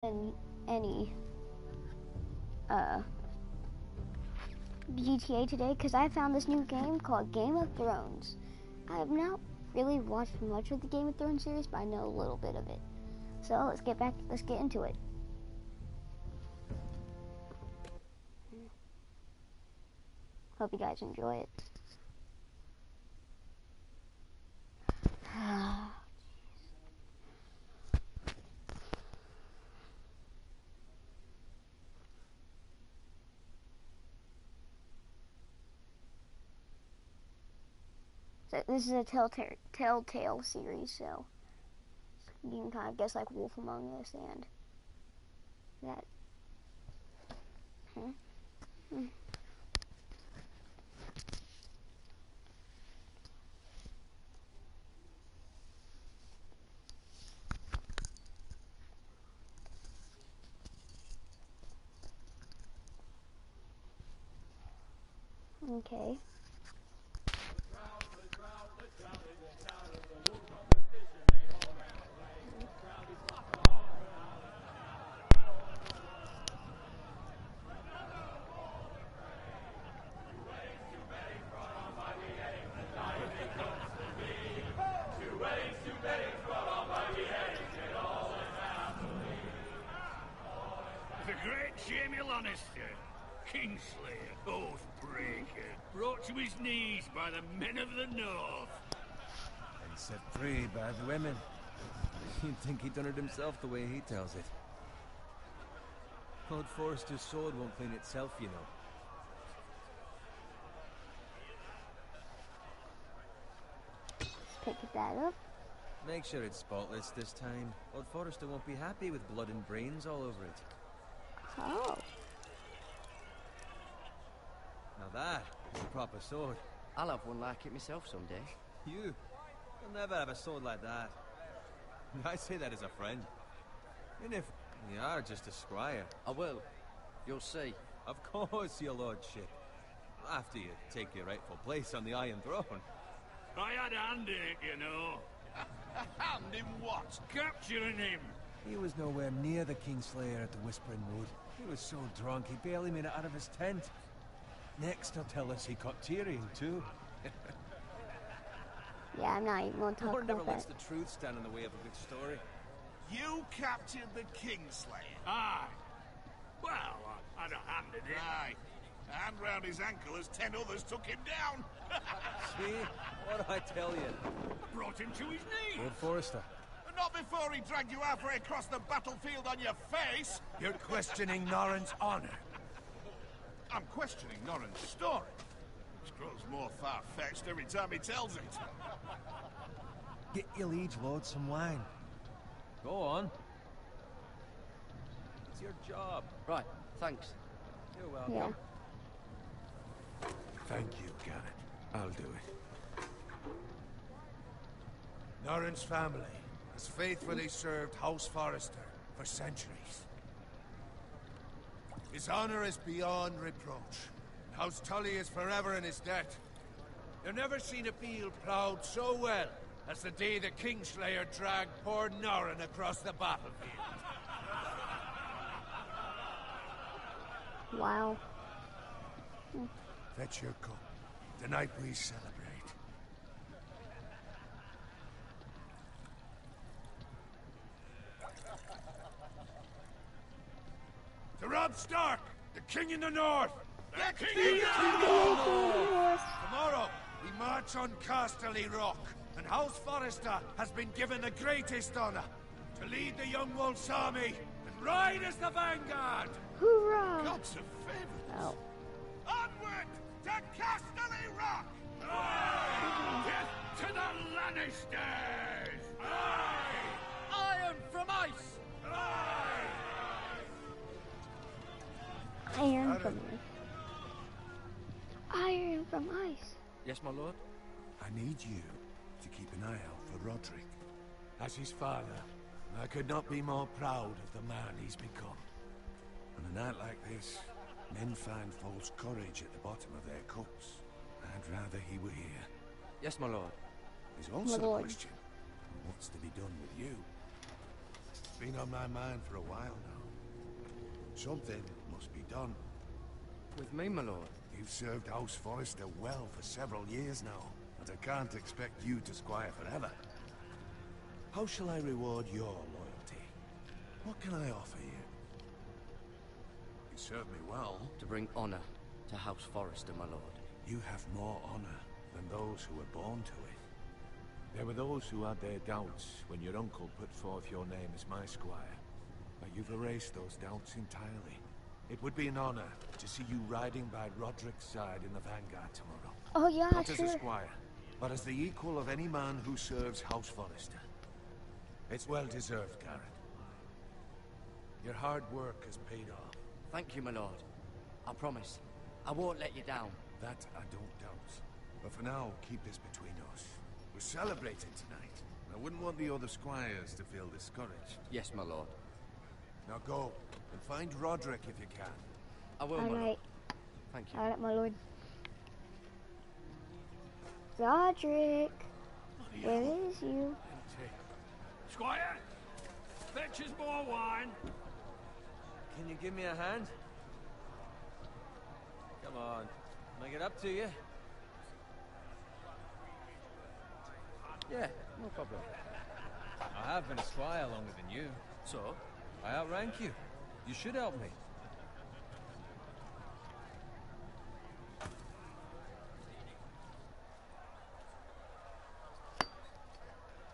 in any GTA today because I found this new game called Game of Thrones. I have not really watched much of the Game of Thrones series, but I know a little bit of it. So let's get into it. Hope you guys enjoy it. So this is a Telltale series, so you can kind of guess like Wolf Among Us and that. Okay. The great Jaime Lannister, Kingslayer, Oathbreaker, brought to his knees by the men of the North. And set free by the women. You'd think he'd done it himself the way he tells it. Lord Forrester's sword won't clean itself, you know. Pick that up. Make sure it's spotless this time. Lord Forrester won't be happy with blood and brains all over it. Oh. Now that is a proper sword. I'll have one like it myself someday. You'll never have a sword like that. I say that as a friend. And if you are just a squire. I will. You'll see. Of course, your lordship. After you take your rightful place on the Iron Throne. I had a hand in it, you know. Hand in what? Capturing him. He was nowhere near the Kingslayer at the Whispering Wood. He was so drunk he barely made it out of his tent. Next he'll tell us he caught Tyrion too. Yeah, I'm not even going to talk Lord never about lets that. the truth stand in the way of a good story. You captured the Kingslayer. Aye. Well, I had a hand in it. Aye. A hand round his ankle as 10 others took him down. See? What do I tell you? I brought him to his knees. Lord Forrester. Not before he dragged you halfway across the battlefield on your face. You're questioning Norrin's honor. I'm questioning Norrin's story. Which grows more far-fetched every time he tells it. Get your liege lord some wine. Go on. It's your job. Right, thanks. You're welcome. Yeah. Thank you, Garrett. I'll do it. Norrin's family has faithfully served House Forrester for centuries. His honor is beyond reproach. House Tully is forever in his debt. You've never seen a field plowed so well as the day the Kingslayer dragged poor Norrin across the battlefield. Wow. Fetch your cup. Tonight we celebrate. To Robb Stark, the King in the North! The King of the North! Tomorrow, we march on Casterly Rock, and House Forrester has been given the greatest honor to lead the Young Wolf's army and ride as the vanguard! Hoorah! Gods of favors. Oh. Onward to Casterly Rock! Death to the Lannisters. Iron from ice! Iron from ice. Iron from ice. Yes, my lord? I need you to keep an eye out for Roderick. As his father, I could not be more proud of the man he's become. On a night like this, men find false courage at the bottom of their cups. I'd rather he were here. Yes, my lord. There's also My the lord. question of what's to be done with you. It's been on my mind for a while now. Something must be done. With me, my lord. You've served House Forrester well for several years now, and I can't expect you to squire forever. How shall I reward your loyalty? What can I offer you? You served me well. To bring honor to House Forrester, my lord. You have more honor than those who were born to it. There were those who had their doubts when your uncle put forth your name as my squire. But you've erased those doubts entirely. It would be an honor to see you riding by Roderick's side in the vanguard tomorrow. Oh yeah, Not sure. as a squire, but as the equal of any man who serves House Forrester. It's well deserved, Garrett. Your hard work has paid off. Thank you, my lord. I promise. I won't let you down. That I don't doubt. But for now, keep this between us. We're celebrating tonight. I wouldn't want the other squires to feel discouraged. Yes, my lord. Now go, and find Roderick if you can. I will, my lord. Alright, Thank you. alright, my lord. Roderick, where is you? Squire, fetch us more wine. Can you give me a hand? Come on, make it up to you. Yeah, no problem. I have been a squire longer than you. So? I outrank you. You should help me.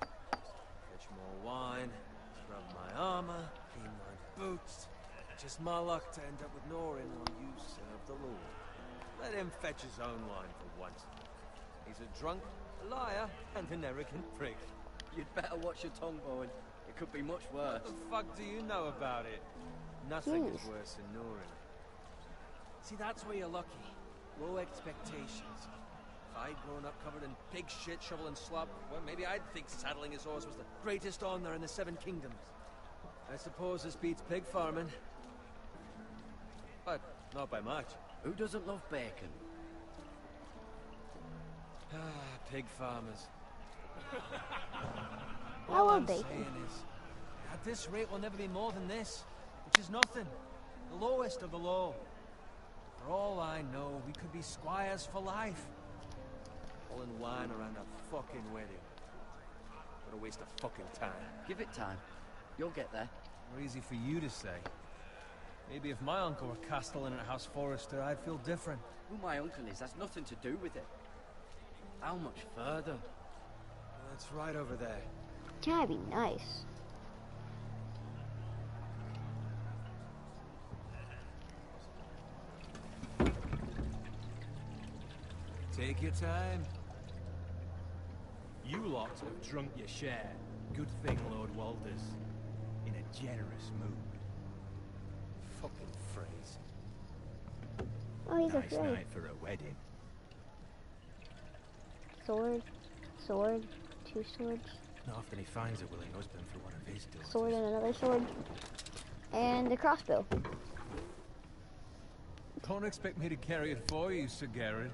Fetch more wine, scrub my armor, clean my boots. Just my luck to end up with Norin while you serve the Lord. Let him fetch his own wine for once. He's a drunk, a liar, and an arrogant prick. You'd better watch your tongue, Bowen. It could be much worse. What the fuck do you know about it? Nothing is Jeez. worse than Norin. See, that's where you're lucky. Low expectations. If I'd grown up covered in pig shit, shovel and slop, well, maybe I'd think saddling his horse was the greatest honor in the Seven Kingdoms. I suppose this beats pig farming. But not by much. Who doesn't love bacon? Ah, pig farmers. I All love I'm bacon. saying is, at this rate, we'll never be more than this, which is nothing. The lowest of the low. For all I know, we could be squires for life. All in wine around a fucking wedding. What a waste of fucking time. Give it time. You'll get there. More easy for you to say. Maybe if my uncle were castellan at House Forrester, I'd feel different. Who my uncle is has nothing to do with it. How much further? That's right over there. Can I be nice? Take your time. You lot have drunk your share. Good thing Lord Walder's in a generous mood. Fucking phrase. Oh, he's Nice afraid. night for a wedding. Sword, sword, two swords, Not often he finds a willing husband for one of his daughters. sword and another sword, and a crossbow. Don't expect me to carry it for you, Sir Garrett.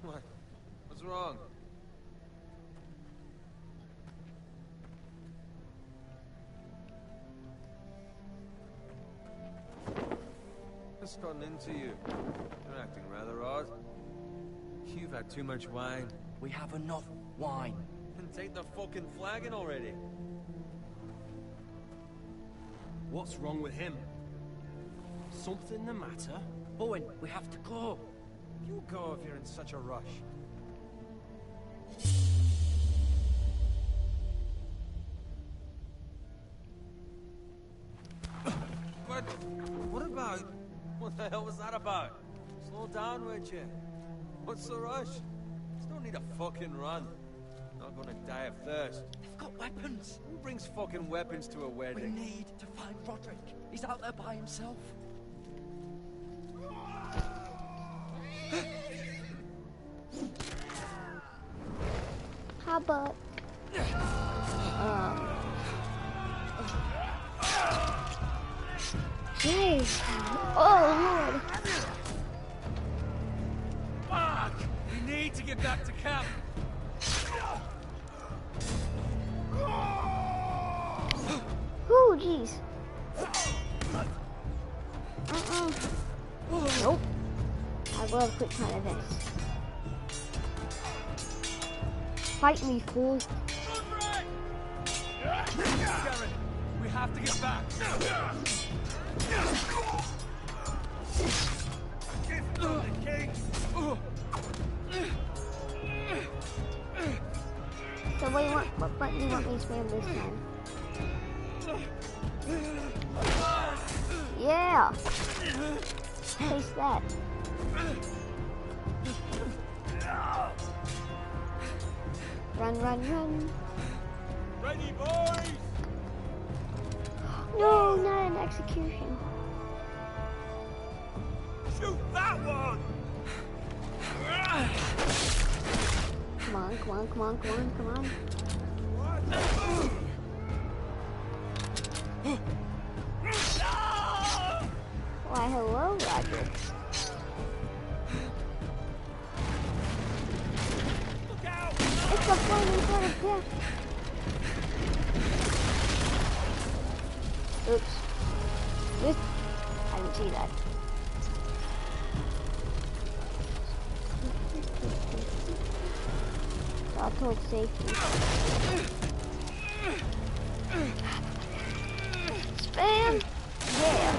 What? What's wrong? What's gotten into you? You're acting rather odd. You've had too much wine. We have enough wine. Then take the fucking flagon already. What's wrong with him? Something the matter? Bowen, we have to go. You go if you're in such a rush. But what about? What the hell was that about? Slow down, would you? What's the rush? There's no need to fucking run. Not gonna die of thirst. They've got weapons. Who brings fucking weapons to a We wedding? need to find Roderick. He's out there by himself. How about? Jeez. Oh Lord. Fuck! We need to get back to camp. Ooh, jeez. Nope. I love quick time events. Fight me, fool. Garen, we have to get back. So what button do you want me to spam this time? Yeah! Taste that. Run, run, run. Ready, boys! No, not an execution. Shoot that one! Come on, come on, come on, come on, come on. Why, hello, Roger. Look out! It's a flaming sword of death. Oops. This, I didn't see that. All towards safety. Spam! Yeah!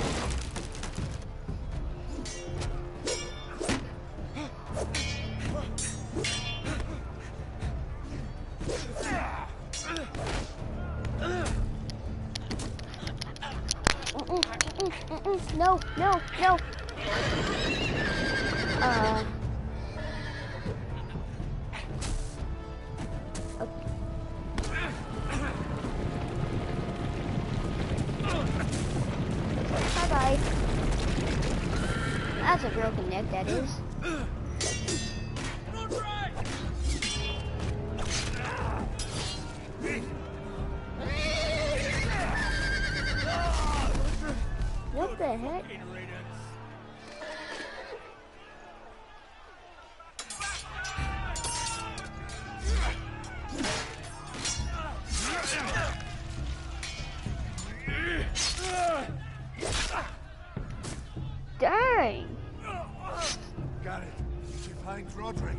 No, no, no! Bye-bye. That's a broken neck, that is. What the heck? Dang! Garrett, did you find Roderick?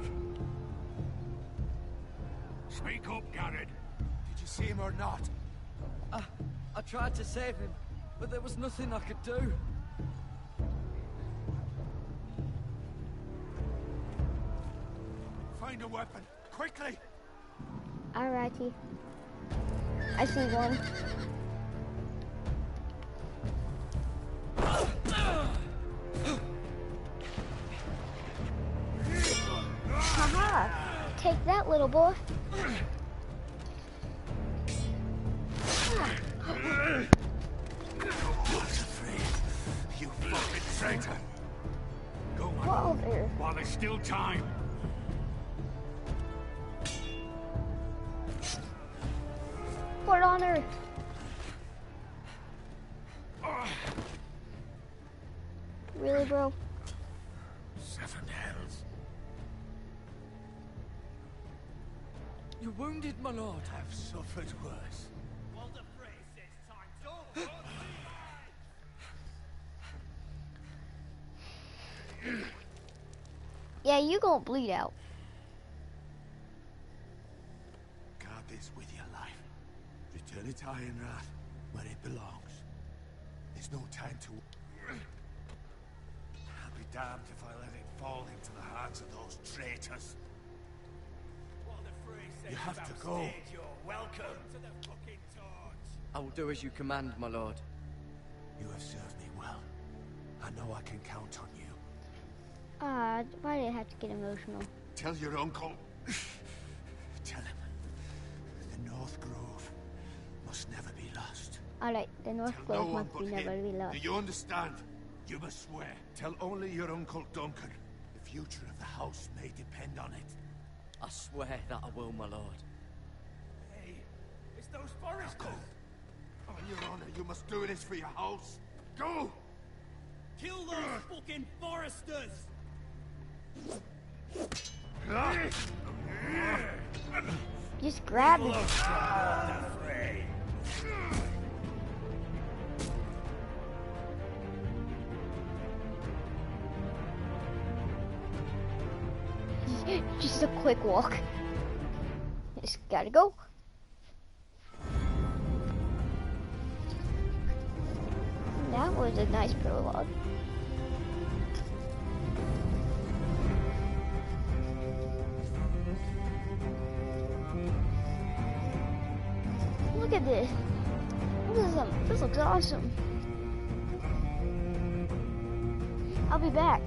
Speak up, Garrett. Did you see him or not? I tried to save him, but there was nothing I could do. Find a weapon, quickly! Alrighty. I see one. Haha! Take that, little boy. You fucking traitor! Go, my Whoa lord, there. while there's still time. Put it on her. Really, bro? Seven hells. You're wounded, my lord. I've suffered worse. Yeah, you gonna bleed out. Guard this with your life. Return it to Ironrath, where it belongs. There's no time to... I'll be damned if I let it fall into the hands of those traitors. You have to go. You're welcome to the fucking torch. I will do as you command, my lord. You have served me well. I know I can count on you. Why did I have to get emotional? Tell your uncle. Tell him. The North Grove must never be lost. Alright, the North Tell Grove no one must but be never him. be lost. Do you understand? You must swear. Tell only your Uncle Duncan. The future of the house may depend on it. I swear that I will, my lord. Hey, it's those foresters. On your honor, you must do this for your house. Go! Kill those fucking foresters. Just grab it. Just a quick walk. Just gotta go. That was a nice prologue. Look at this. This looks awesome. I'll be back.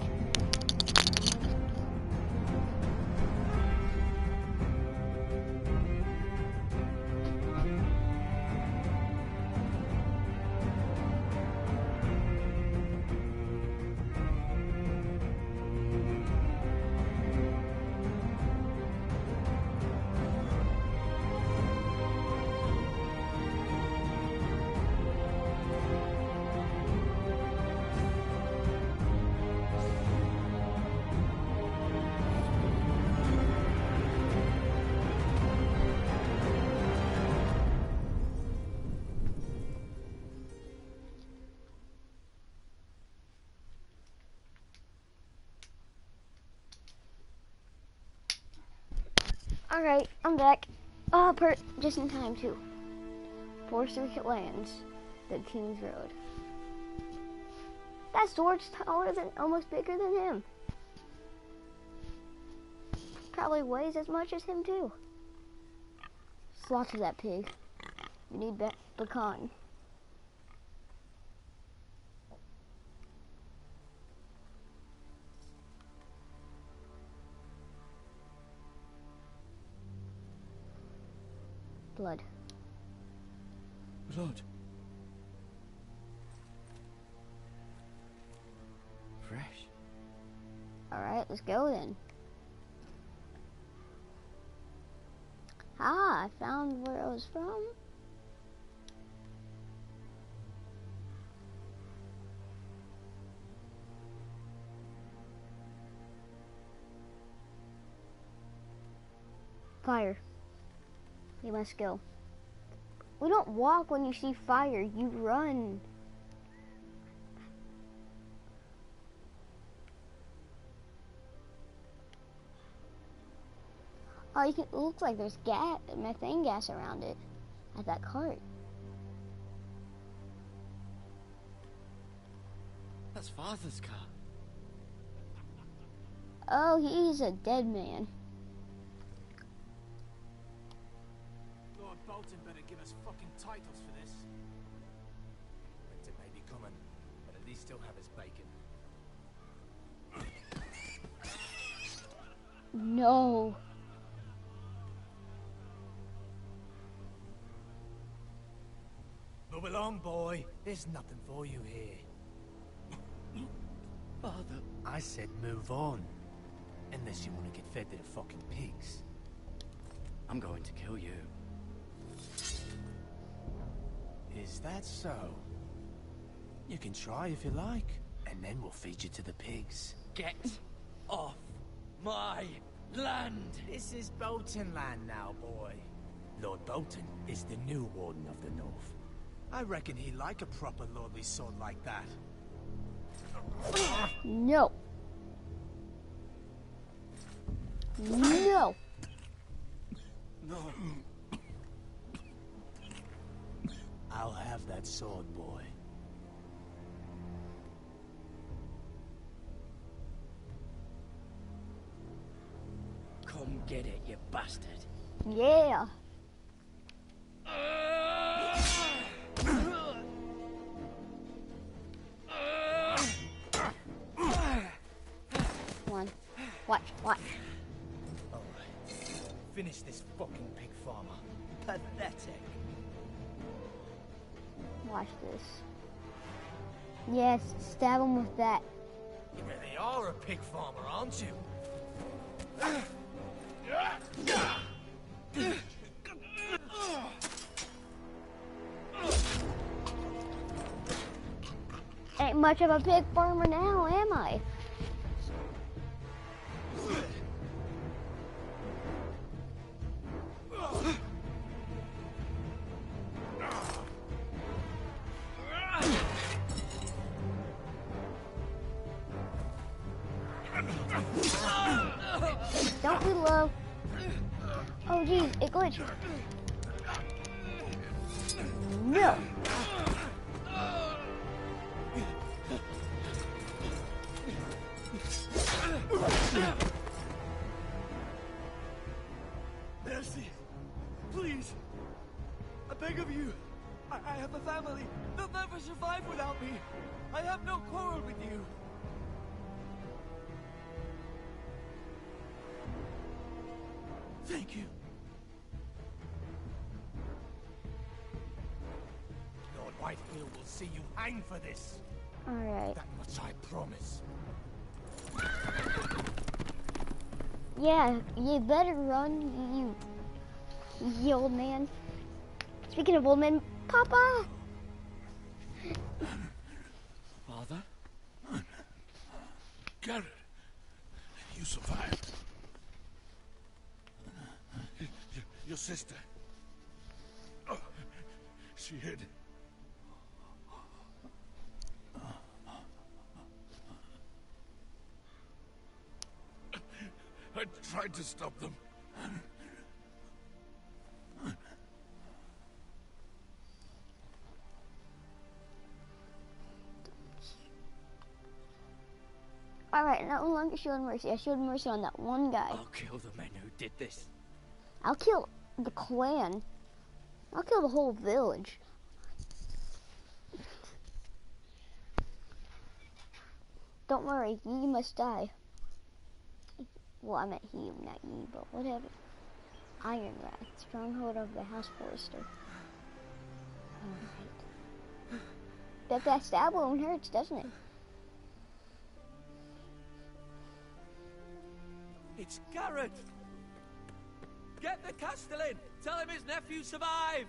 Alright, I'm back. Just in time too. Forest Lands, the King's Road. That sword's taller than, almost bigger than him. Probably weighs as much as him too. Slaughter that pig. We need pecan. Blood. Blood. Fresh. Alright, let's go then. Ah, I found where I was from. Fire. You must go. We don't walk when you see fire, you run. Oh, it looks like there's methane gas around it at that cart. That's Father's car. Oh, he's a dead man. Lord Bolton better give us fucking titles for this. Winter may be coming, but at least still have his bacon. No. Move along, boy. There's nothing for you here. Father. I said move on. Unless you want to get fed to the fucking pigs. I'm going to kill you. Is that so? You can try if you like, and then we'll feed you to the pigs. Get off my land! This is Bolton land now, boy. Lord Bolton is the new Warden of the North. I reckon he'd like a proper lordly sword like that. No. No. No. I'll have that sword, boy. Come get it, you bastard. Yeah. Come on. Watch. Alright. Finish this fucking pig farmer. Pathetic. Watch this. Yes, stab him with that. You really are a pig farmer, aren't you? Ain't much of a pig farmer now, am I? Don't we love Oh geez, it glitched. No. Mercy! Please! I beg of you! I have a family! They'll never survive without me! I have no quarrel with you! Thank you. Lord Whitehill will see you hang for this. Alright. That much I promise. Yeah, you better run, you old man. Speaking of old men, Papa! Father? Garrett, you survived. Your sister. Oh, she hid. I tried to stop them. Alright, no longer showing mercy. I showed mercy on that one guy. I'll kill the men who did this. I'll kill the clan. I'll kill the whole village. Don't worry, ye must die. Well, I meant he, not ye, but whatever. Ironrath, stronghold of the House Forester. Alright. Bet that stab wound hurts, doesn't it? It's Garrett! Get the Castellan! Tell him his nephew survived!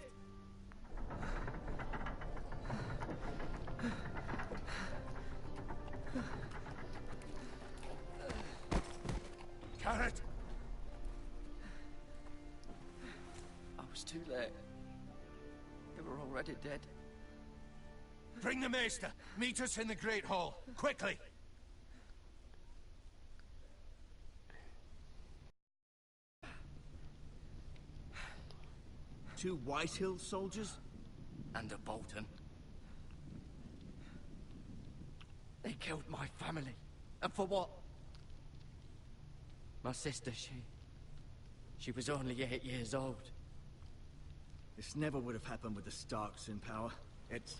Garrett! I was too late. They were already dead. Bring the Maester. Meet us in the Great Hall. Quickly! Two Whitehill soldiers? And a Bolton. They killed my family. And for what? My sister, she was only 8 years old. This never would have happened with the Starks in power. It's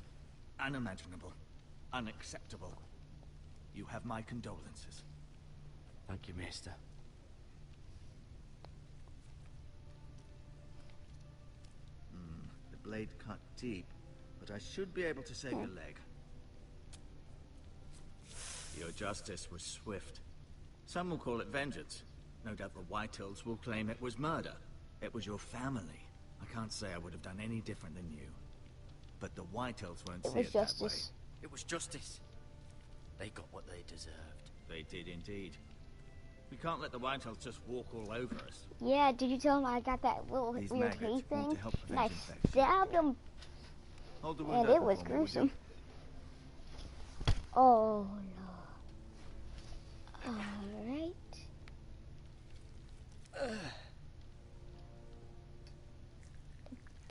unimaginable. Unacceptable. You have my condolences. Thank you, Maester. The blade cut deep, but I should be able to save your leg. Your justice was swift. Some will call it vengeance. No doubt the Whitehills will claim it was murder. It was your family. I can't say I would have done any different than you. But the Whitehills won't see it that way. It was justice. It was justice. They got what they deserved. They did indeed. We can't let the Whitehills just walk all over us. Yeah, did you tell him I got that little These weird maggots hay want thing? to help And I prevent infection. stabbed him, Hold the wound and it open was for me, will you? gruesome. Oh no. Alright.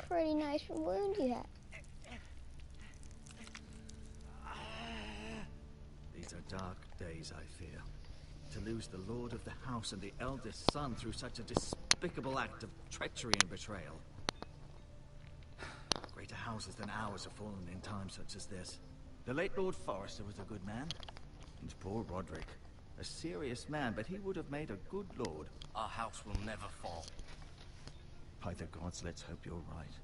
Pretty nice wound you have. These are dark days, I fear. To lose the lord of the house and the eldest son through such a despicable act of treachery and betrayal. Greater houses than ours have fallen in times such as this. The late Lord Forrester was a good man. And poor Roderick. A serious man, but he would have made a good lord. Our house will never fall. By the gods, let's hope you're right.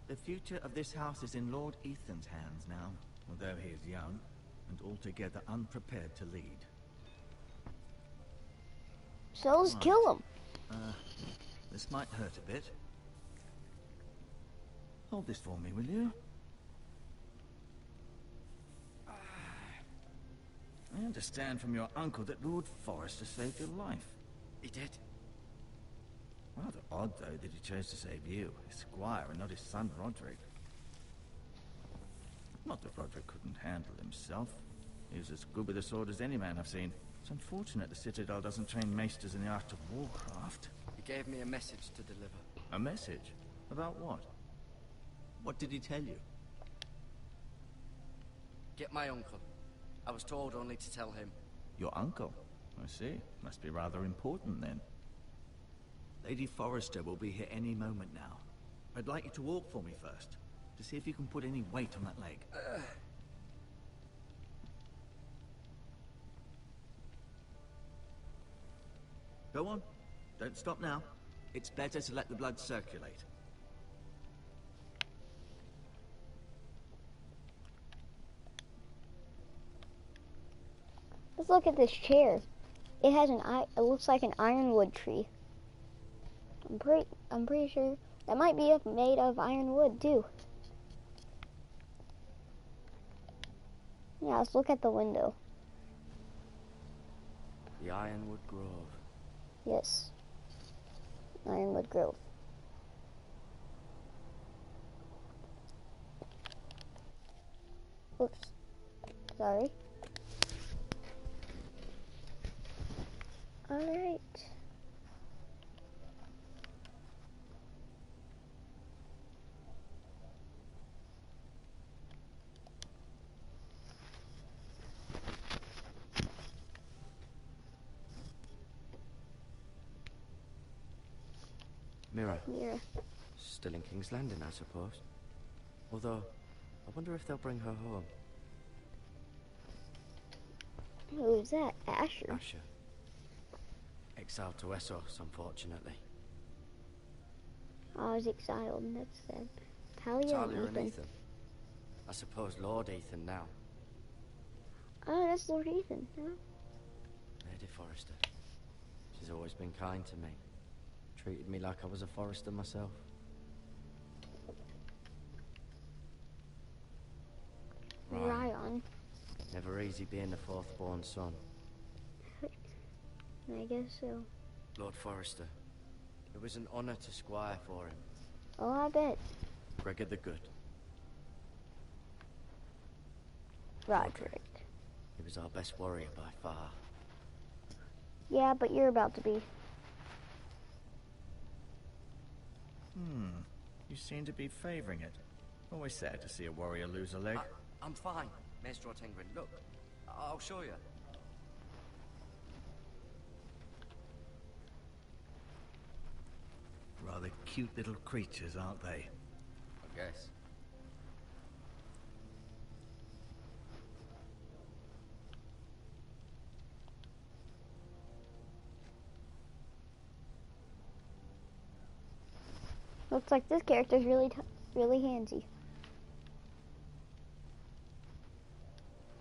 The future of this house is in Lord Ethan's hands now, although he is young and altogether unprepared to lead. So let's kill him. This might hurt a bit. Hold this for me, will you? I understand from your uncle that Lord Forrester saved your life. He did. Rather odd, though, that he chose to save you, his squire, and not his son Roderick. Not that Roderick couldn't handle himself. He was as good with a sword as any man I've seen. It's unfortunate the Citadel doesn't train maesters in the art of warcraft. He gave me a message to deliver. A message? About what? What did he tell you? Get my uncle. I was told only to tell him. Your uncle? I see. Must be rather important then. Lady Forrester will be here any moment now. I'd like you to walk for me first, to see if you can put any weight on that leg. Go on. Don't stop now. It's better to let the blood circulate. Let's look at this chair. It has it looks like an ironwood tree. I'm pretty sure that might be made of ironwood too. Yeah, let's look at the window. The Ironwood Grove. Yes. Ironwood Grove. Oops. Sorry. Alright. Mira. Mira. Still in King's Landing, I suppose. Although, I wonder if they'll bring her home. Who's that? Asher. Asher. Exiled to Essos, unfortunately. I was exiled, and that's sad. Talia and Ethan. I suppose Lord Ethan now. Oh, that's Lord Ethan. Yeah. Lady Forrester. She's always been kind to me. Treated me like I was a Forrester myself. Ryan. Never easy being the fourth-born son. I guess so. Lord Forrester. It was an honor to squire for him. Oh, I bet. Gregor the Good. Roderick. He was our best warrior by far. Yeah, but you're about to be. You seem to be favoring it. Always sad to see a warrior lose a leg. I'm fine, Maestro Tengrin. Look, I'll show you. Rather cute little creatures, aren't they? I guess. Looks like this character's really handsy.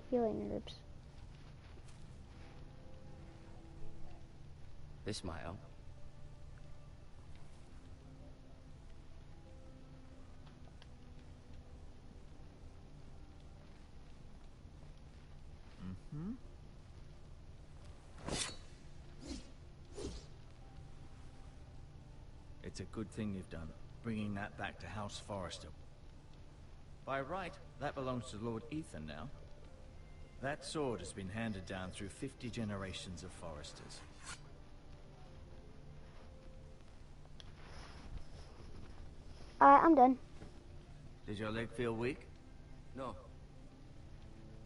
Healing herbs. This might help. It's a good thing you've done, bringing that back to House Forrester. By right, that belongs to Lord Ethan now. That sword has been handed down through 50 generations of Forresters. I'm done. Did your leg feel weak? No.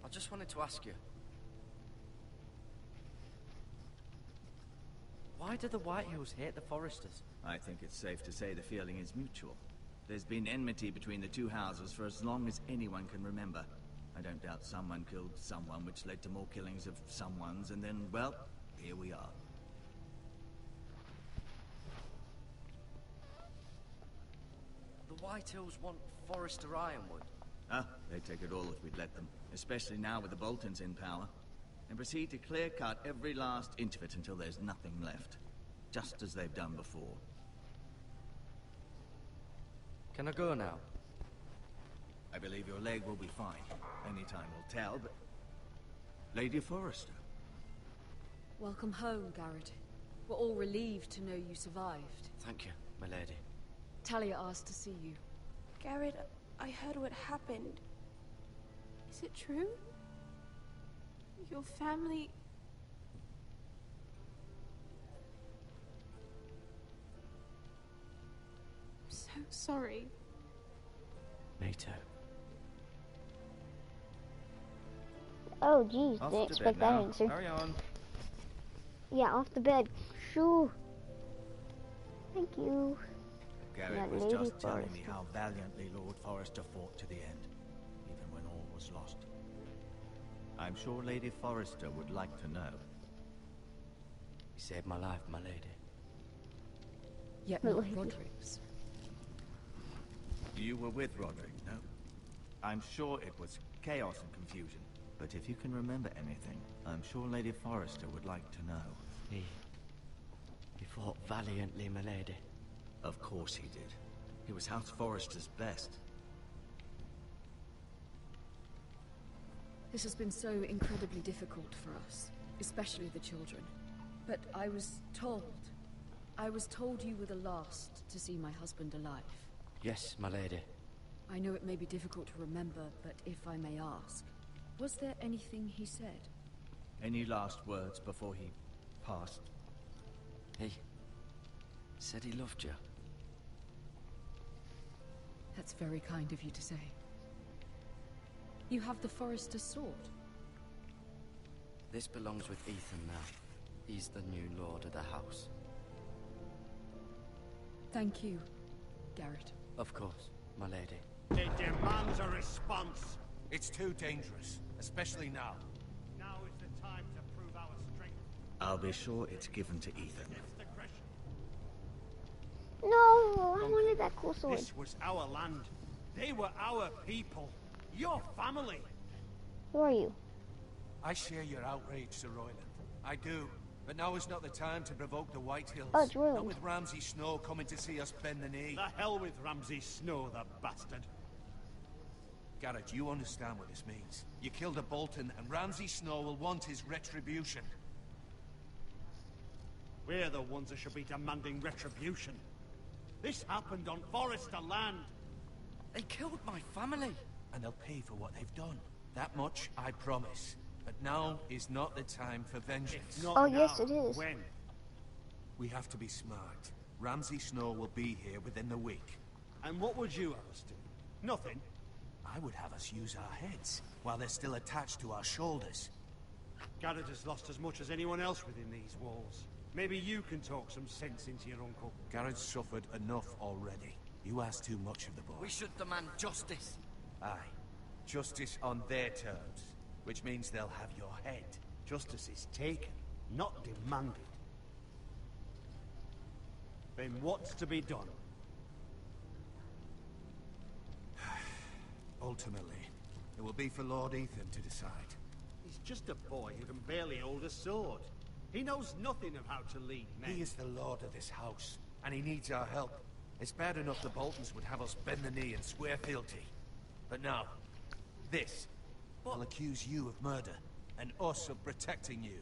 I just wanted to ask you. Why do the Whitehills hate the Forresters? I think it's safe to say the feeling is mutual. There's been enmity between the two houses for as long as anyone can remember. I don't doubt someone killed someone, which led to more killings of someones, and then, well, here we are. The Whitehills want Forrester Ironwood. Ah, they'd take it all if we'd let them, especially now with the Boltons in power, and proceed to clear-cut every last inch of it until there's nothing left, just as they've done before. Can I go now? I believe your leg will be fine. Only time will tell, but... Lady Forrester. Welcome home, Garrett. We're all relieved to know you survived. Thank you, my lady. Talia asked to see you. Garrett, I heard what happened. Is it true? Your family... sorry. Me too. Oh, geez, Off didn't to expect bed that now. answer. Hurry on. Yeah, off the bed. Shoo. Thank you. Garrett That was Lady just telling me Forrester. how valiantly Lord Forrester fought to the end, even when all was lost. I'm sure Lady Forrester would like to know. You saved my life, my lady. Yet But not wait. Roderick's. You were with Roderick, no? I'm sure it was chaos and confusion. But if you can remember anything, I'm sure Lady Forrester would like to know. He fought valiantly, my lady. Of course he did. He was House Forrester's best. This has been so incredibly difficult for us, especially the children. But I was told you were the last to see my husband alive. Yes, my lady. I know it may be difficult to remember, but if I may ask, was there anything he said? Any last words before he passed? He said he loved you. That's very kind of you to say. You have the Forrester's sword. This belongs with Ethan now. He's the new lord of the house. Thank you, Garrett. Of course, my lady. It demands a response. It's too dangerous, especially now. Now is the time to prove our strength. I'll be sure it's given to Ethan. Against aggression. No, I wanted that cool sword. This was our land. They were our people. Your family. Who are you? I share your outrage, Sir Royland. I do. But now is not the time to provoke the Whitehills. Oh, it's Royland. Not with Ramsay Snow coming to see us bend the knee. The hell with Ramsay Snow, the bastard. Garrett, you understand what this means. You killed a Bolton, and Ramsay Snow will want his retribution. We're the ones that should be demanding retribution. This happened on Forrester land. They killed my family. And they'll pay for what they've done. That much, I promise. But now is not the time for vengeance. It's not Oh, now. yes, it is. When? We have to be smart. Ramsay Snow will be here within the week. And what would you have us do? Nothing. I would have us use our heads, while they're still attached to our shoulders. Garrett has lost as much as anyone else within these walls. Maybe you can talk some sense into your uncle. Garrett's suffered enough already. You ask too much of the boy. We should demand justice. Aye. Justice on their terms, which means they'll have your head. Justice is taken, not demanded. Then what's to be done? Ultimately, it will be for Lord Ethan to decide. He's just a boy who can barely hold a sword. He knows nothing of how to lead men. He is the lord of this house, and he needs our help. It's bad enough the Boltons would have us bend the knee and swear fealty. But now, this will accuse you of murder, and us of protecting you.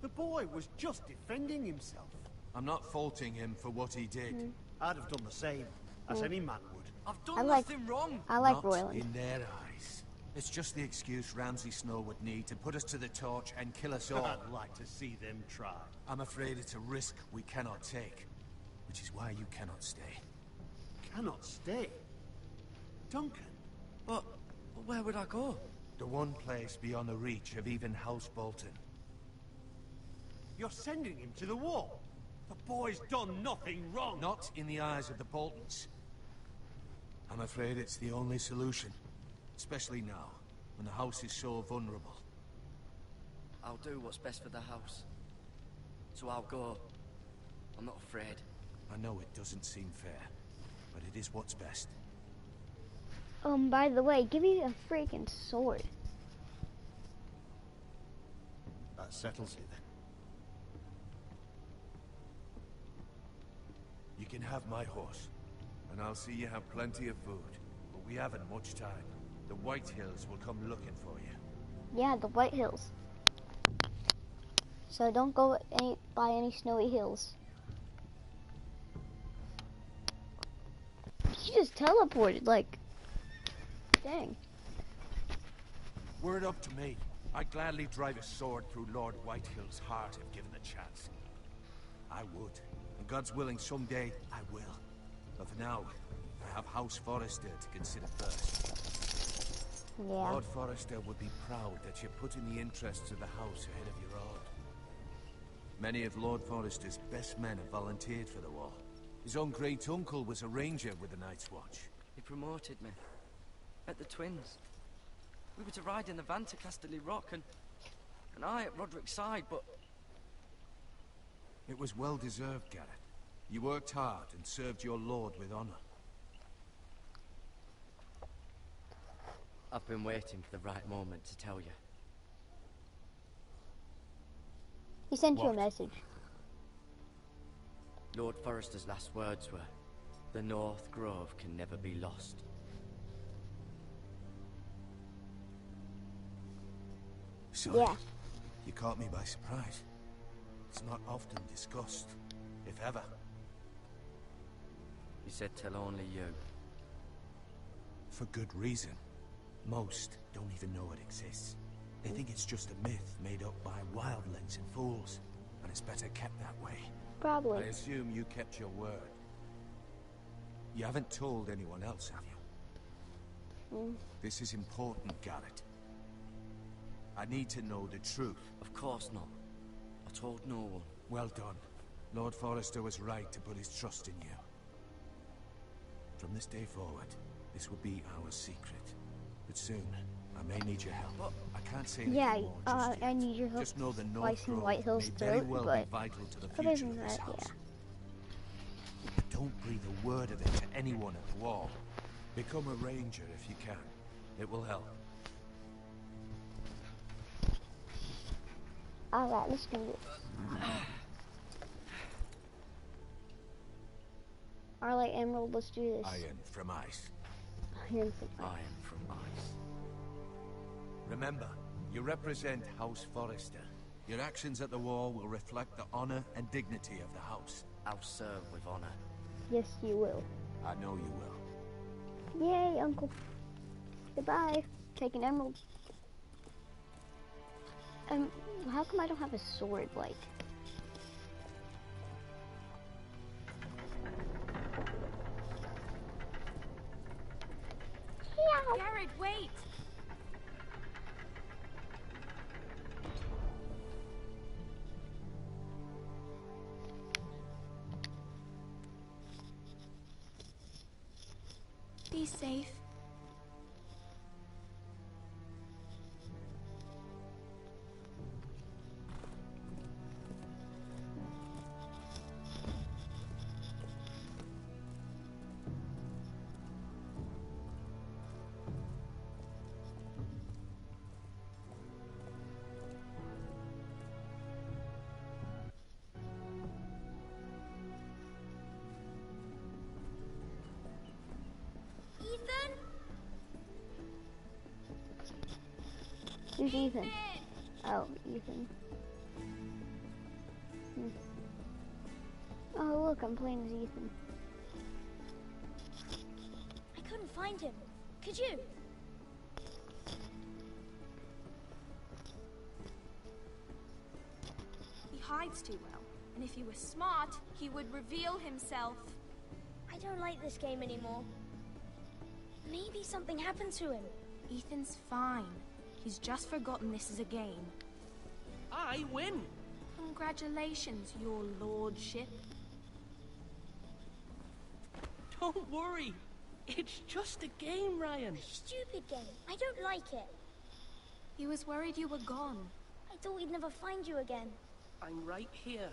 The boy was just defending himself. I'm not faulting him for what he did. I'd have done the same, as any man would. I've done I like- nothing wrong. I like Not Royland. in their eyes. It's just the excuse Ramsay Snow would need to put us to the torch and kill us all. I'd like to see them try. I'm afraid it's a risk we cannot take, which is why you cannot stay. Cannot stay. Duncan, But where would I go? The one place beyond the reach of even House Bolton. you're sending him to the wall. The boy's done nothing wrong. Not in the eyes of the Boltons. I'm afraid it's the only solution. Especially now, when the house is so vulnerable. I'll do what's best for the house. So I'll go. I'm not afraid. I know it doesn't seem fair, but it is what's best. By the way, give me a freaking sword. That settles it then. You can have my horse, and I'll see you have plenty of food. But we haven't much time. The Whitehills will come looking for you. Yeah, the White Hills. So don't go by any snowy hills. He just teleported, like, dang. Were it up to me, I'd gladly drive a sword through Lord Whitehill's heart if given the chance. I would. And God's willing, someday I will. But for now, I have House Forrester to consider first. Yeah. Lord Forrester would be proud that you're putting the interests of the house ahead of your own. Many of Lord Forrester's best men have volunteered for the war. His own great-uncle was a ranger with the Night's Watch. He promoted me. At the Twins. We were to ride in the van to Casterly Rock, and I at Roderick's side, but... It was well-deserved, Garrett. You worked hard and served your lord with honor. I've been waiting for the right moment to tell you. He sent you a What? message. Lord Forrester's last words were, "The North Grove can never be lost." Sorry. Yeah. You caught me by surprise. It's not often discussed, if ever. He said tell only you. For good reason. Most don't even know it exists. They think it's just a myth made up by wildlings and fools, and it's better kept that way. Probably. I assume you kept your word. You haven't told anyone else, have you? This is important, Garrett. I need to know the truth. Of course not. I told no one. Well done. Lord Forrester was right to put his trust in you. From this day forward, this will be our secret. But soon, I may need your help. I can't say anything Yeah, more just yet. I need your help Just know the North slicing Grove White Hill's may very throat, well but be vital to the other future than of this that, house. yeah. But don't breathe a word of it to anyone at the wall. Become a ranger if you can. It will help. Alright, let's do this. Alright, Emerald, let's do this. Iron from ice. Iron from Iron from ice. Remember, you represent House Forrester. Your actions at the wall will reflect the honor and dignity of the house. I'll serve with honor. Yes, you will. I know you will. Yay, Uncle. Goodbye. Take an emerald. How come I don't have a sword, like? Garrett, wait! Be safe. Who's Ethan? Oh, Ethan. Oh, look, I'm playing as Ethan. I couldn't find him. Could you? He hides too well, and if he was smart, he would reveal himself. I don't like this game anymore. Maybe something happened to him. Ethan's fine. He's just forgotten this is a game. I win! Congratulations, your lordship. Don't worry. It's just a game, Ryan. Stupid game. I don't like it. He was worried you were gone. I thought we'd never find you again. I'm right here.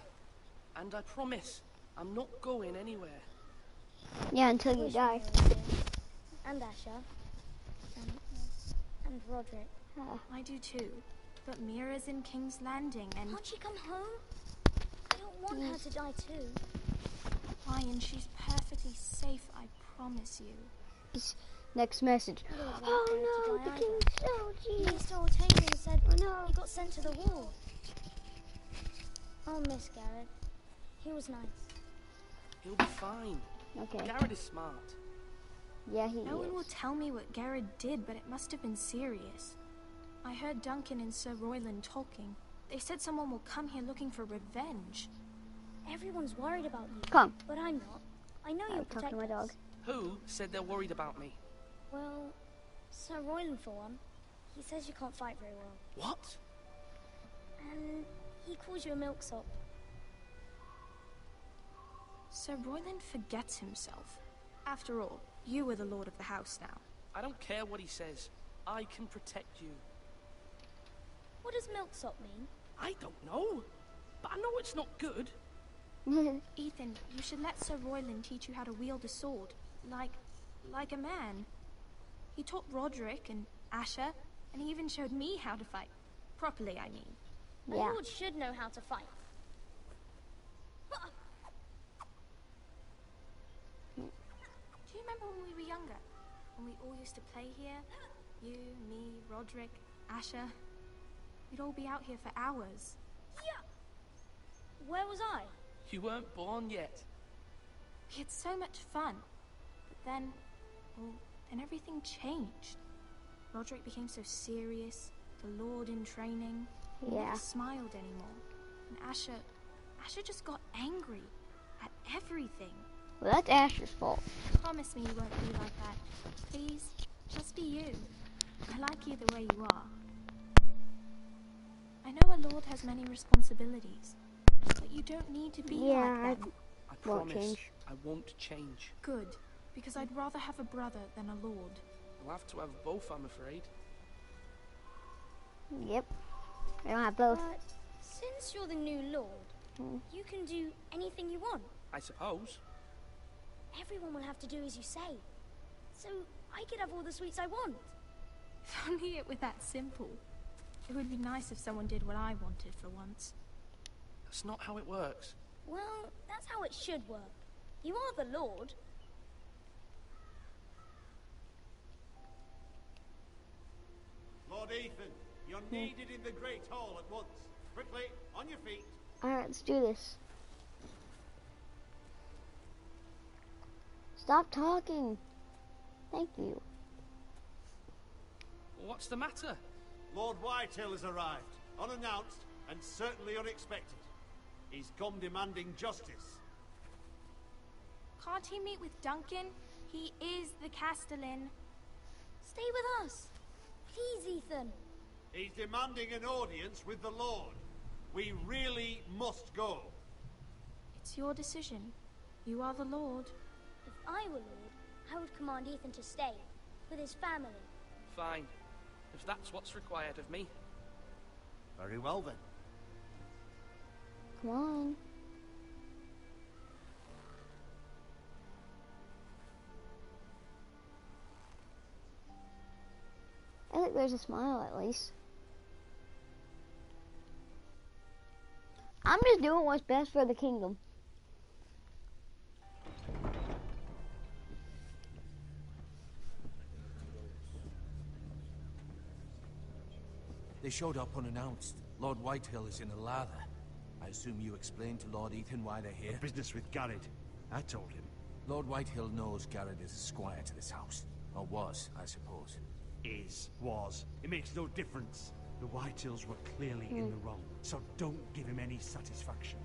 And I promise, I'm not going anywhere. Yeah, until you Wish die. we were here. And Asher. And Roderick. I do too. But Mira's in King's Landing and... Can't she come home? I don't want her to die too. Ryan, she's perfectly safe, I promise you. Next message. Oh no, the king stole He Jesus. stole Tame and said Oh no. he got sent to the wall. I'll miss Garrett. He was nice. He'll be fine. Okay. Garrett is smart. Yeah, he No one is. will tell me what Garrett did, but it must have been serious. I heard Duncan and Sir Royland talking. They said someone will come here looking for revenge. Everyone's worried about you. Come. But I'm not. I know you'll Talk protect to my dog. us. Who said they're worried about me? Well, Sir Royland for one. He says you can't fight very well. What? And he calls you a milksop. Sir Royland forgets himself. After all, you are the lord of the house now. I don't care what he says. I can protect you. What does milksop mean? I don't know, but I know it's not good. Ethan, you should let Sir Royland teach you how to wield a sword, like a man. He taught Roderick and Asher, and he even showed me how to fight. Properly, I mean. A lord should know how to fight. Do you remember when we were younger? When we all used to play here? You, me, Roderick, Asher. We'd all be out here for hours. Yeah. Where was I? You weren't born yet. We had so much fun. But then, well, then everything changed. Roderick became so serious, the Lord in training. He never smiled anymore. And Asher just got angry at everything. Well, that's Asher's fault. Promise me you won't be like that. Please, just be you. I like you the way you are. I know a lord has many responsibilities, but you don't need to be like them. I promise I won't change. Good, because I'd rather have a brother than a lord. We'll have to have both, I'm afraid. Yep. I don't have both. But since you're the new lord, you can do anything you want. I suppose. Everyone will have to do as you say. So I could have all the sweets I want. If only it were that simple. It would be nice if someone did what I wanted for once. That's not how it works. Well, that's how it should work. You are the lord. Lord Ethan, you're needed in the Great Hall at once. Quickly, on your feet. Alright, let's do this. Stop talking. Thank you. What's the matter? Lord Whitehill has arrived, unannounced and certainly unexpected. He's come demanding justice. Can't he meet with Duncan? He is the Castellan. Stay with us. Please, Ethan. He's demanding an audience with the Lord. We really must go. It's your decision. You are the Lord. If I were Lord, I would command Ethan to stay, with his family. Fine. If that's what's required of me. Very well then. Come on. I think there's a smile at least. I'm just doing what's best for the kingdom. They showed up unannounced. Lord Whitehill is in a lather. I assume you explained to Lord Ethan why they're here? Business with Garrett. I told him. Lord Whitehill knows Garrett is a squire to this house. Or was, I suppose. Was. It makes no difference. The Whitehills were clearly in the wrong, so don't give him any satisfaction.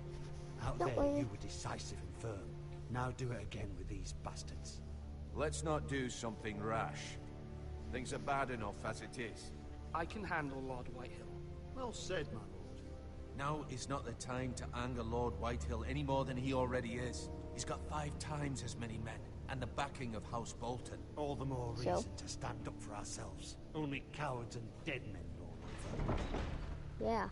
Out there, you were decisive and firm. Now do it again with these bastards. Let's not do something rash. Things are bad enough as it is. I can handle Lord Whitehill. Well said, my lord. Now is not the time to anger Lord Whitehill any more than he already is. He's got 5 times as many men, and the backing of House Bolton. All the more reason to stand up for ourselves. Only cowards and dead men, Lord Ethan. Yeah.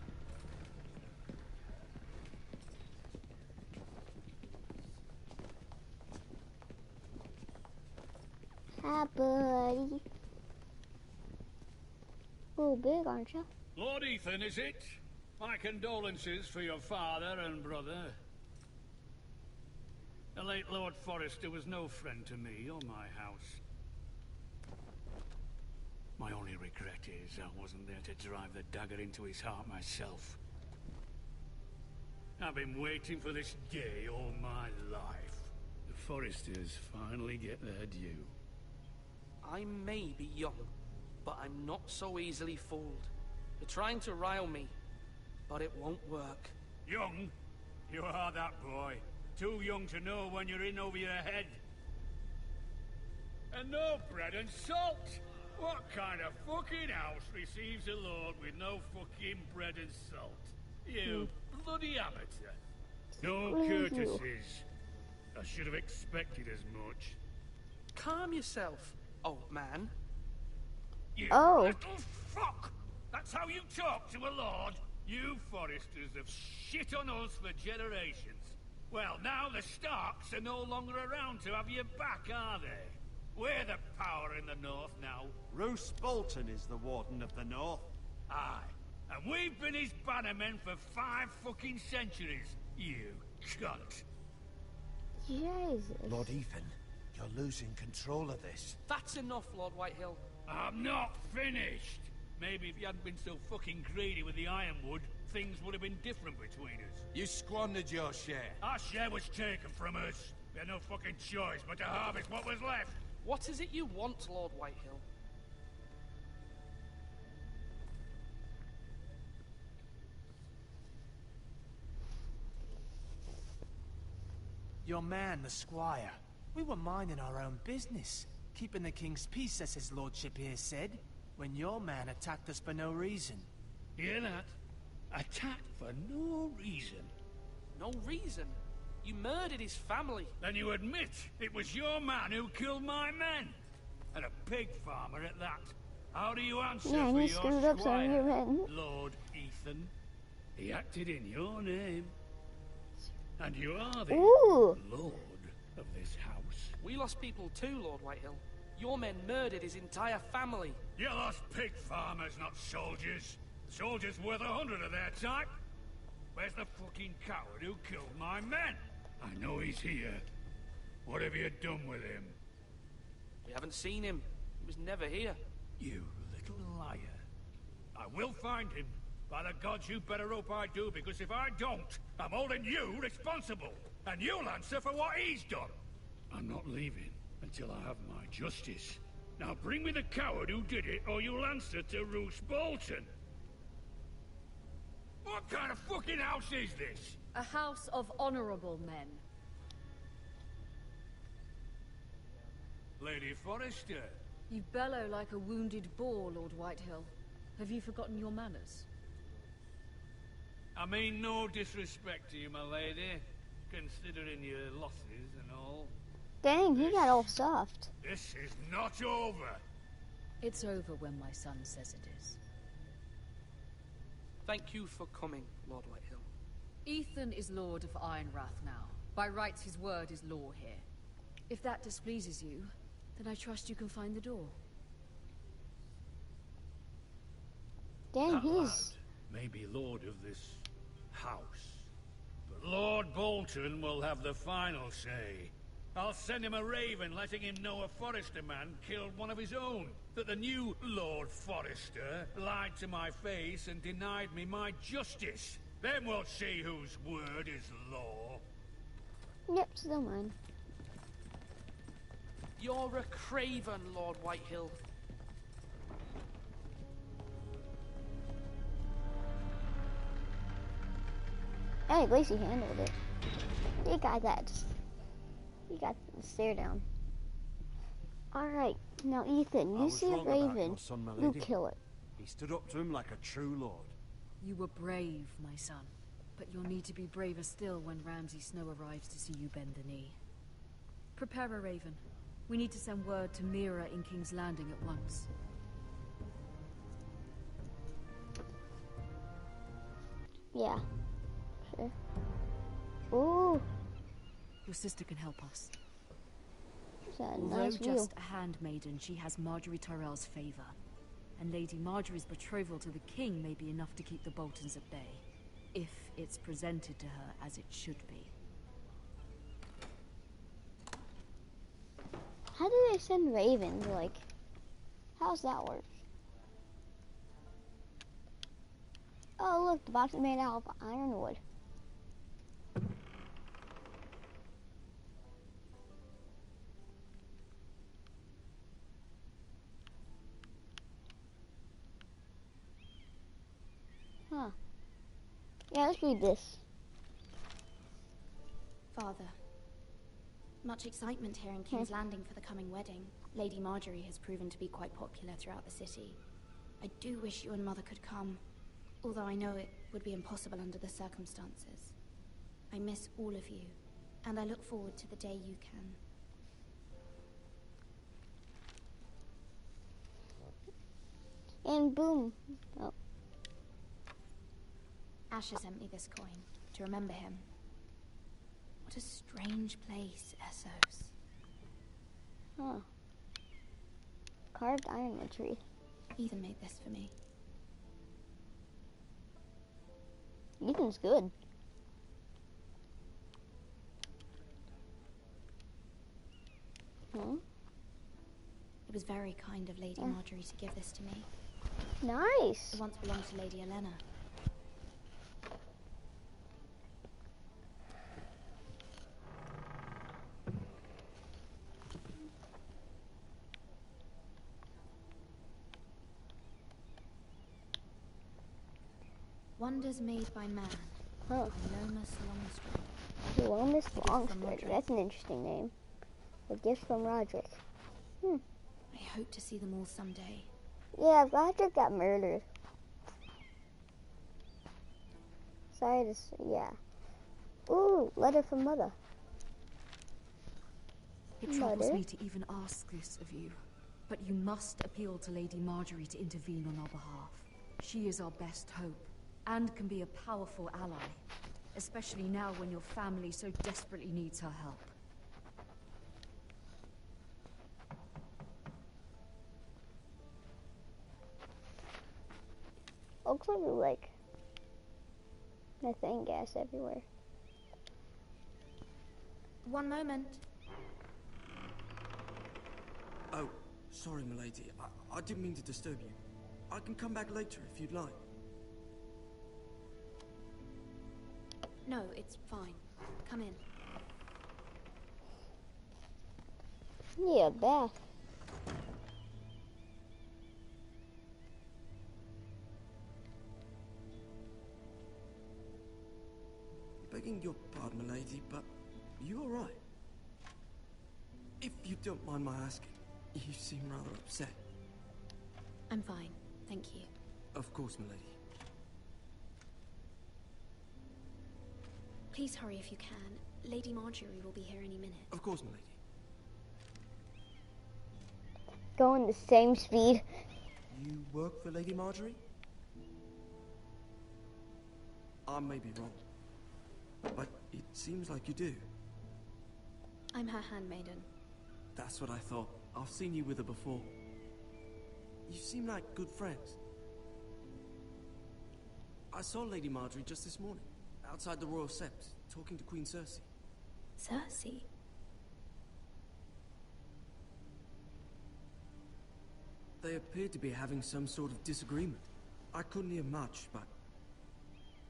Hi, buddy. Oh, big, aren't you? Lord Ethan, is it? My condolences for your father and brother. The late Lord Forrester was no friend to me or my house. My only regret is I wasn't there to drive the dagger into his heart myself. I've been waiting for this day all my life. The Forresters finally get their due. I may be young, but I'm not so easily fooled. You're trying to rile me, but it won't work. Young? You are that boy. Too young to know when you're in over your head. And no bread and salt. What kind of fucking house receives a lord with no fucking bread and salt? You bloody amateur. No courtesies. I should have expected as much. Calm yourself, old man. You little fuck! That's how you talk to a lord? You Foresters have shit on us for generations. Well, now the Starks are no longer around to have your back, are they? We're the power in the north now. Roose Bolton is the Warden of the North. Aye. And we've been his bannermen for 5 fucking centuries, you cunt. Jesus. Lord Ethan, you're losing control of this. That's enough, Lord Whitehill. I'm not finished. Maybe if you hadn't been so fucking greedy with the ironwood, things would have been different between us. You squandered your share. Our share was taken from us. We had no fucking choice but to harvest what was left. What is it you want, Lord Whitehill? Your man, the squire. We were minding our own business, keeping the king's peace, as his lordship here said, when your man attacked us for no reason. Hear that? Attacked for no reason. No reason? You murdered his family. Then you admit it was your man who killed my men. And a pig farmer at that. How do you answer Yeah, for you your screwed up some of your squire, men. Lord Ethan? He acted in your name. And you are the Ooh. lord of this house. We lost people too, Lord Whitehill. Your men murdered his entire family. You lost pig farmers, not soldiers. Soldiers worth 100 of their type. Where's the fucking coward who killed my men? I know he's here. What have you done with him? We haven't seen him. He was never here. You little liar. I will find him. By the gods, you better hope I do, because if I don't, I'm holding you responsible. And you'll answer for what he's done. I'm not leaving until I have my justice. Now bring me the coward who did it, or you'll answer to Roose Bolton. What kind of fucking house is this? A house of honorable men. Lady Forrester. You bellow like a wounded boar, Lord Whitehill. Have you forgotten your manners? I mean no disrespect to you, my lady, considering your losses and all. Dang, he got all soft. This is not over. It's over when my son says it is. Thank you for coming, Lord Whitehill. Ethan is Lord of Ironrath now. By rights, his word is law here. If that displeases you, then I trust you can find the door. Dang, that lad he's... may be lord of this house, but Lord Bolton will have the final say. I'll send him a raven letting him know a Forrester man killed one of his own. That the new Lord Forrester lied to my face and denied me my justice. Then we'll see whose word is law. Yep, still mine. You're a craven, Lord Whitehill. Hey, at least he handled it. He got that. He got the stare down. Alright, now Ethan, you see a raven, you kill it. He stood up to him like a true lord. You were brave, my son. But you'll need to be braver still when Ramsay Snow arrives to see you bend the knee. Prepare a raven. We need to send word to Mira in King's Landing at once. Yeah. Sure. Ooh. Your sister can help us. Although Nice just a handmaiden, she has Marjorie Tyrell's favor. And Lady Marjorie's betrothal to the king may be enough to keep the Boltons at bay. If it's presented to her as it should be. How do they send ravens? Like, how's that work? Oh, look, the box is made out of ironwood. Huh. Yeah, let's read this. Father, Much excitement here in King's Landing for the coming wedding. Lady Marjorie has proven to be quite popular throughout the city. I do wish you and Mother could come, although I know it would be impossible under the circumstances. I miss all of you, and I look forward to the day you can. And boom. Oh. Asher sent me this coin to remember him. What a strange place, Essos. Huh. Carved ironmetry. Ethan made this for me. Ethan's good. Hmm? It was very kind of Lady Marjorie to give this to me. Nice. It once belonged to Lady Elena. Wonders made by man. Huh. Lomas Longstrider. Lomas Longstrider. That's an interesting name. A gift from Roderick. I hope to see them all someday. Yeah, Roderick got murdered. Sorry to say, yeah. Ooh, letter from Mother. It troubles me to even ask this of you, but you must appeal to Lady Marjorie to intervene on our behalf. She is our best hope, and can be a powerful ally, especially now when your family so desperately needs her help. Looks like methane gas everywhere. One moment. Oh, sorry, milady. I didn't mean to disturb you. I can come back later if you'd like. No, it's fine. Come in. Yeah, bath. Begging your pardon, milady, but you all right? If you don't mind my asking, you seem rather upset. I'm fine, thank you. Of course, milady. Please hurry if you can. Lady Marjorie will be here any minute. Of course, milady. Going the same speed. You work for Lady Marjorie? I may be wrong, but it seems like you do. I'm her handmaiden. That's what I thought. I've seen you with her before. You seem like good friends. I saw Lady Marjorie just this morning, outside the Royal Sept, talking to Queen Cersei. Cersei? They appeared to be having some sort of disagreement. I couldn't hear much, but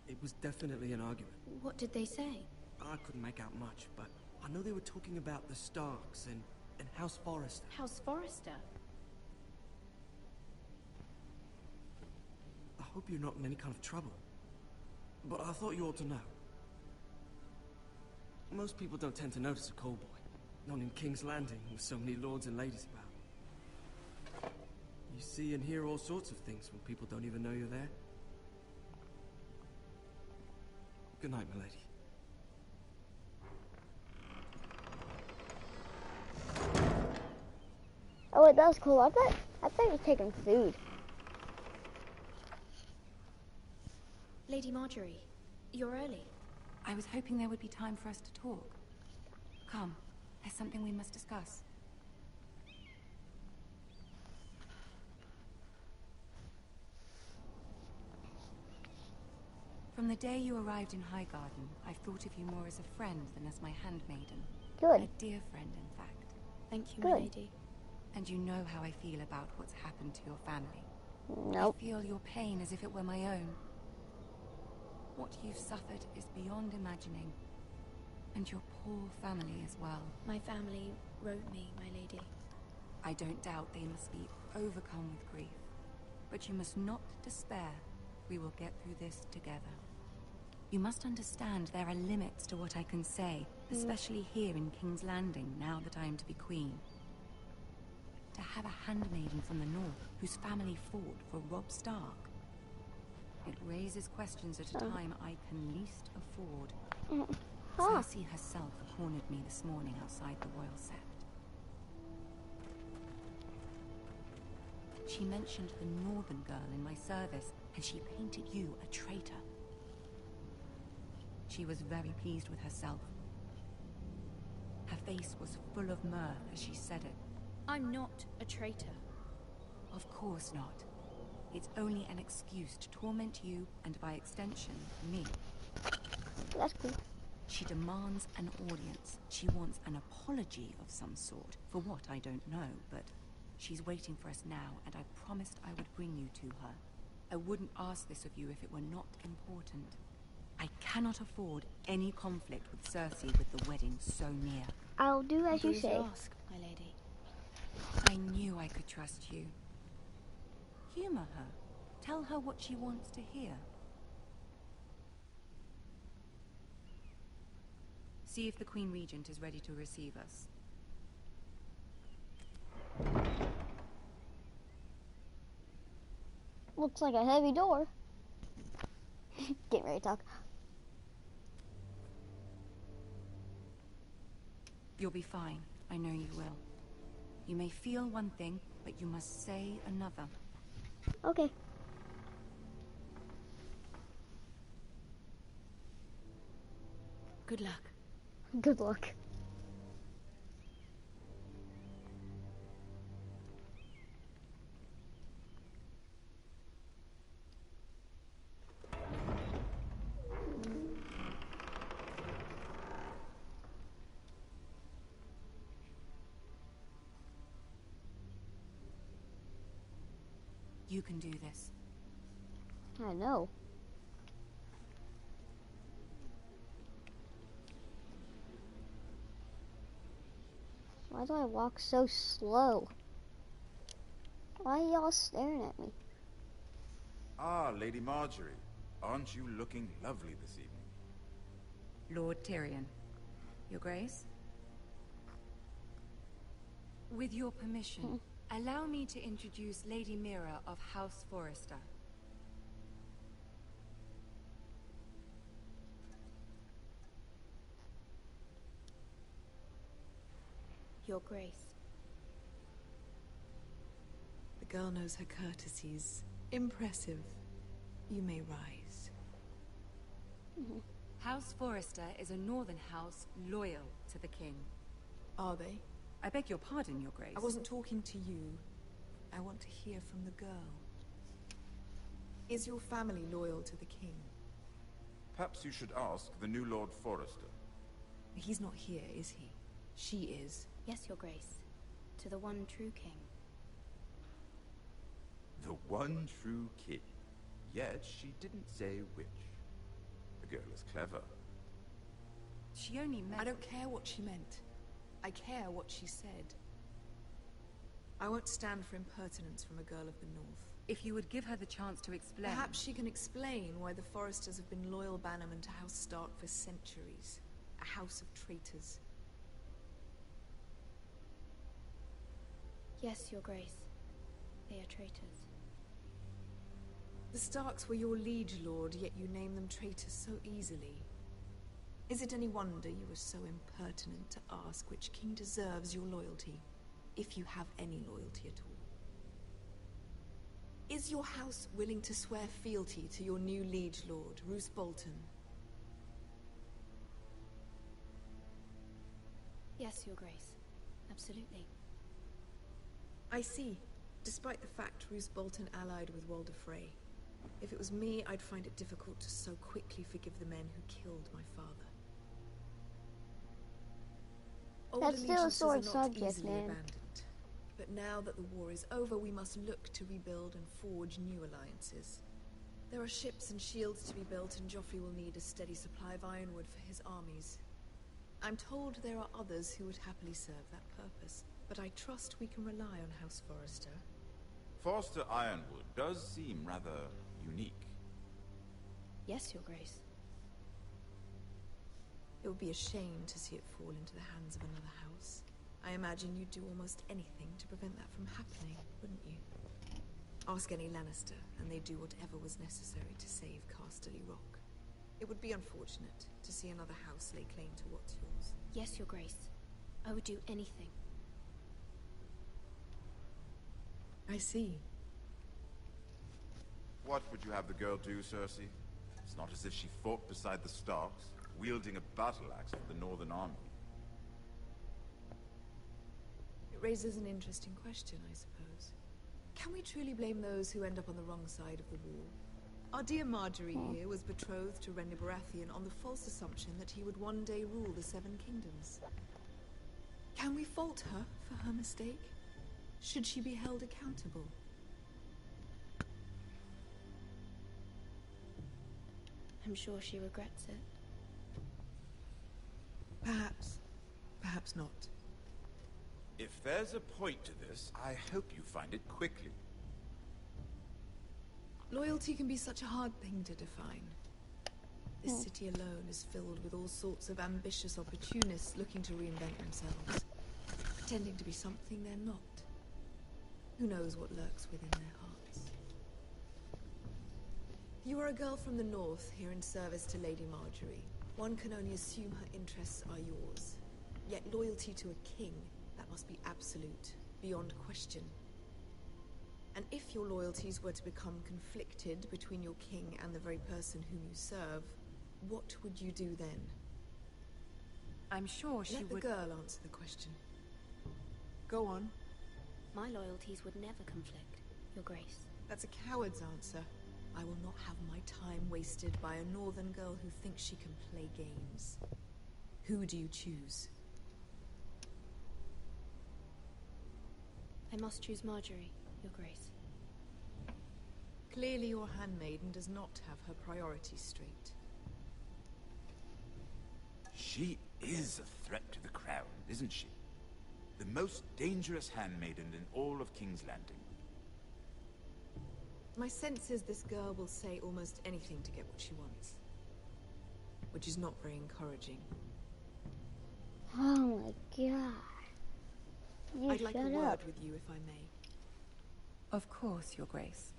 it was definitely an argument. What did they say? I couldn't make out much, but I know they were talking about the Starks and House Forrester. House Forrester? I hope you're not in any kind of trouble, but I thought you ought to know. Most people don't tend to notice a call boy, not in King's Landing with so many lords and ladies about. You see and hear all sorts of things when people don't even know you're there. Good night, milady. Oh, wait, that was cool. I thought he was taking food. Lady Marjorie, you're early. I was hoping there would be time for us to talk. Come, there's something we must discuss. From the day you arrived in Highgarden, I've thought of you more as a friend than as my handmaiden. Good. A dear friend, in fact. Thank you, my lady. And you know how I feel about what's happened to your family. Nope. I feel your pain as if it were my own. What you've suffered is beyond imagining. And your poor family as well. My family wrote me, my lady. I don't doubt they must be overcome with grief. But you must not despair. We will get through this together. You must understand there are limits to what I can say, especially here in King's Landing, now that I am to be queen. To have a handmaiden from the north, whose family fought for Robb Stark. It raises questions at a time I can least afford. Cersei herself cornered me this morning outside the Royal Sept. She mentioned the northern girl in my service, and she painted you a traitor. She was very pleased with herself. Her face was full of mirth as she said it. I'm not a traitor. Of course not. It's only an excuse to torment you, and by extension, me. That's cool. She demands an audience. She wants an apology of some sort. For what, I don't know, but she's waiting for us now, and I promised I would bring you to her. I wouldn't ask this of you if it were not important. I cannot afford any conflict with Cersei with the wedding so near. I'll do as you say. Ask, my lady. I knew I could trust you. Humor her. Tell her what she wants to hear. See if the Queen Regent is ready to receive us. Looks like a heavy door. Getting ready to talk. You'll be fine. I know you will. You may feel one thing, but you must say another. Okay. Good luck. Good luck. You can do this. I know. Why do I walk so slow? Why are y'all staring at me? Ah, Lady Marjorie. Aren't you looking lovely this evening? Lord Tyrion. Your Grace? With your permission, allow me to introduce Lady Mira of House Forrester. Your Grace. The girl knows her courtesies. Impressive. You may rise. House Forrester is a northern house loyal to the king. Are they? I beg your pardon, Your Grace. I wasn't talking to you. I want to hear from the girl. Is your family loyal to the king? Perhaps you should ask the new Lord Forrester. He's not here, is he? She is. Yes, Your Grace. To the one true king. The one true king. Yet she didn't say which. The girl is clever. She only meant... I don't care what she meant. I care what she said. I won't stand for impertinence from a girl of the north. If you would give her the chance to explain... Perhaps she can explain why the Forresters have been loyal bannermen to House Stark for centuries. A house of traitors. Yes, Your Grace. They are traitors. The Starks were your liege lord, yet you name them traitors so easily. Is it any wonder you were so impertinent to ask which king deserves your loyalty, if you have any loyalty at all? Is your house willing to swear fealty to your new liege lord, Roose Bolton? Yes, Your Grace. Absolutely. I see. Despite the fact Roose Bolton allied with Walder Frey. If it was me, I'd find it difficult to so quickly forgive the men who killed my father. That's still a sore subject, man. Abandoned. But now that the war is over, we must look to rebuild and forge new alliances. There are ships and shields to be built, and Joffrey will need a steady supply of ironwood for his armies. I'm told there are others who would happily serve that purpose, but I trust we can rely on House Forrester. Forrester Ironwood does seem rather unique. Yes, Your Grace. It would be a shame to see it fall into the hands of another house. I imagine you'd do almost anything to prevent that from happening, wouldn't you? Ask any Lannister, and they'd do whatever was necessary to save Casterly Rock. It would be unfortunate to see another house lay claim to what's yours. Yes, Your Grace. I would do anything. I see. What would you have the girl do, Cersei? It's not as if she fought beside the Starks, wielding a battle axe for the Northern Army. It raises an interesting question, I suppose. Can we truly blame those who end up on the wrong side of the wall? Our dear Marjorie here was betrothed to Renly Baratheon on the false assumption that he would one day rule the Seven Kingdoms. Can we fault her for her mistake? Should she be held accountable? I'm sure she regrets it. Perhaps. Perhaps not. If there's a point to this, I hope you find it quickly. Loyalty can be such a hard thing to define. This city alone is filled with all sorts of ambitious opportunists looking to reinvent themselves, pretending to be something they're not. Who knows what lurks within their hearts? You are a girl from the north, here in service to Lady Marjorie. One can only assume her interests are yours. Yet loyalty to a king, that must be absolute, beyond question. And if your loyalties were to become conflicted between your king and the very person whom you serve, what would you do then? I'm sure she would... Let the girl answer the question. Go on. My loyalties would never conflict, Your Grace. That's a coward's answer. I will not have my time wasted by a northern girl who thinks she can play games. Who do you choose? I must choose Marjorie, Your Grace. Clearly your handmaiden does not have her priorities straight. She is a threat to the crown, isn't she? The most dangerous handmaiden in all of King's Landing. My sense is this girl will say almost anything to get what she wants. Which is not very encouraging. Oh my god. I'd like a word with you, if I may. Of course, Your Grace.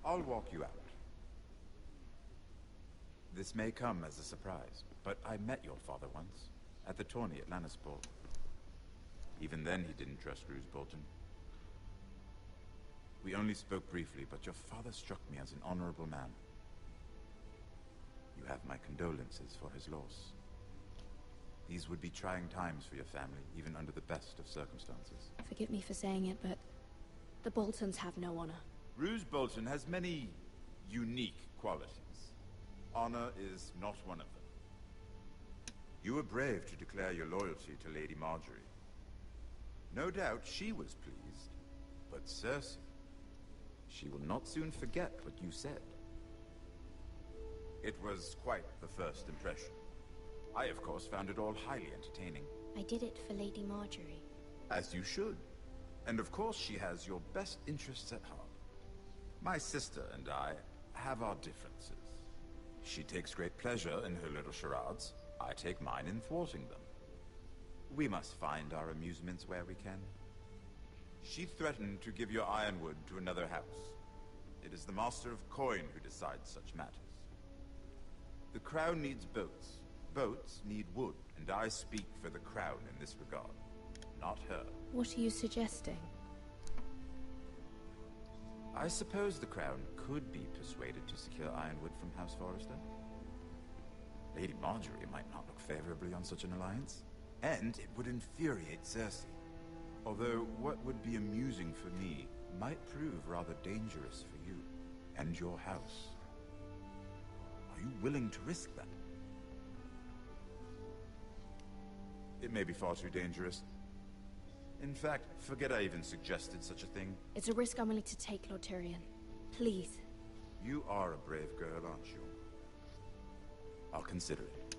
I'll walk you out. This may come as a surprise, but I met your father once, at the tourney at Lannisport. Even then he didn't trust Roose Bolton. We only spoke briefly, but your father struck me as an honorable man. You have my condolences for his loss. These would be trying times for your family, even under the best of circumstances. Forgive me for saying it, but the Boltons have no honor. Roose Bolton has many unique qualities. Honor is not one of them. You were brave to declare your loyalty to Lady Marjorie. No doubt she was pleased, but Cersei, she will not soon forget what you said. It was quite the first impression. I, of course, found it all highly entertaining. I did it for Lady Marjorie. As you should. And of course she has your best interests at heart. My sister and I have our differences. She takes great pleasure in her little charades. I take mine in thwarting them. We must find our amusements where we can. She threatened to give your ironwood to another house. It is the Master of Coin who decides such matters. The crown needs boats. Boats need wood, and I speak for the crown in this regard, not her. What are you suggesting? I suppose the crown could be persuaded to secure ironwood from House Forrester. Lady Marjorie might not look favorably on such an alliance, and it would infuriate Cersei. Although what would be amusing for me might prove rather dangerous for you and your house. Are you willing to risk that? It may be far too dangerous. In fact, forget I even suggested such a thing. It's a risk I'm willing to take, Lord Tyrion. Please. You are a brave girl, aren't you? I'll consider it.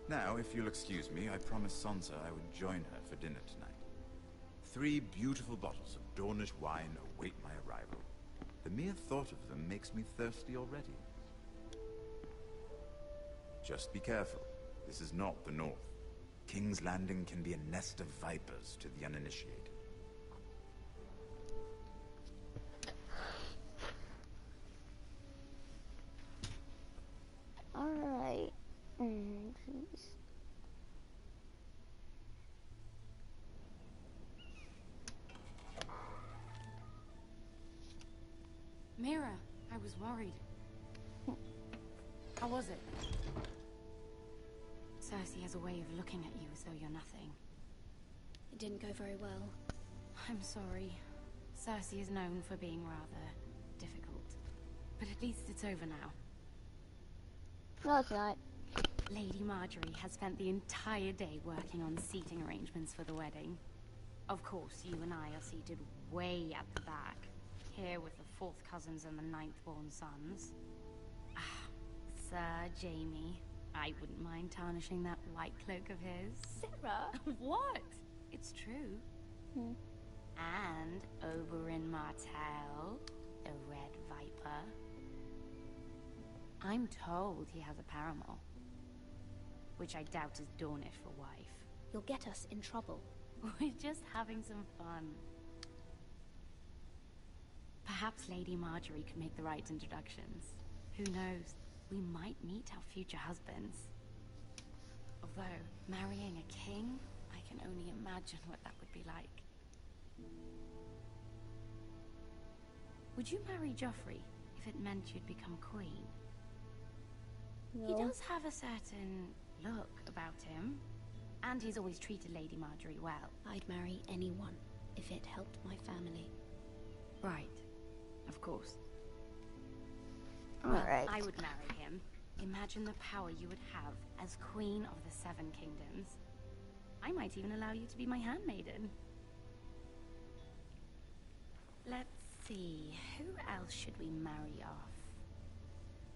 Now, if you'll excuse me, I promised Sansa I would join her for dinner tonight. 3 beautiful bottles of Dornish wine await my arrival. The mere thought of them makes me thirsty already. Just be careful. This is not the North. King's Landing can be a nest of vipers to the uninitiated. Alright. Jeez. Mira, I was worried. How was it? Cersei has a way of looking at you as though you're nothing. It didn't go very well. I'm sorry. Cersei is known for being rather difficult. But at least it's over now. No, it's not. Lady Marjorie has spent the entire day working on seating arrangements for the wedding. Of course, you and I are seated way at the back, here with the 4th cousins and the 9th-born sons. Ah, Sir Jaime. I wouldn't mind tarnishing that white cloak of his. Sarah? What? It's true. And Oberyn Martell, the Red Viper. I'm told he has a paramour, which I doubt is Dornish for wife. You'll get us in trouble. We're just having some fun. Perhaps Lady Marjorie could make the right introductions. Who knows? We might meet our future husbands. Although, marrying a king, I can only imagine what that would be like. Would you marry Joffrey if it meant you'd become queen? No. He does have a certain look about him, and he's always treated Lady Marjorie well. I'd marry anyone if it helped my family. Right. Of course. Alright. I would marry him. Imagine the power you would have as Queen of the 7 Kingdoms. I might even allow you to be my handmaiden. Let's see, who else should we marry off?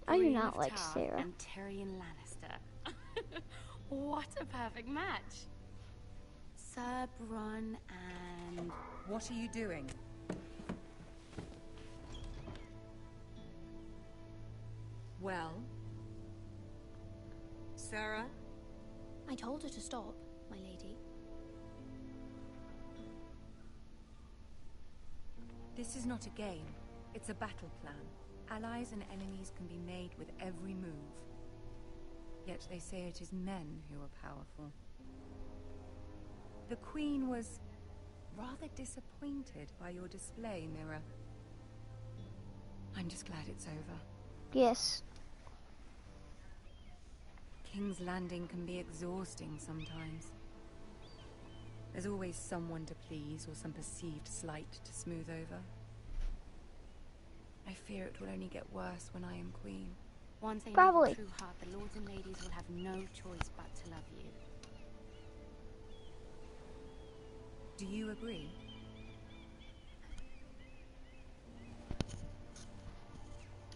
I do Brienne not of like Tarth Sarah. and Tyrion Lannister. What a perfect match. Sir Bronn and... What are you doing? Well? Sarah? I told her to stop, my lady. This is not a game. It's a battle plan. Allies and enemies can be made with every move. Yet they say it is men who are powerful. The Queen was rather disappointed by your display, Mira. I'm just glad it's over. Yes. King's Landing can be exhausting sometimes. There's always someone to please or some perceived slight to smooth over. I fear it will only get worse when I am queen. Once they know Probably. your true heart, the lords and ladies will have no choice but to love you. Do you agree?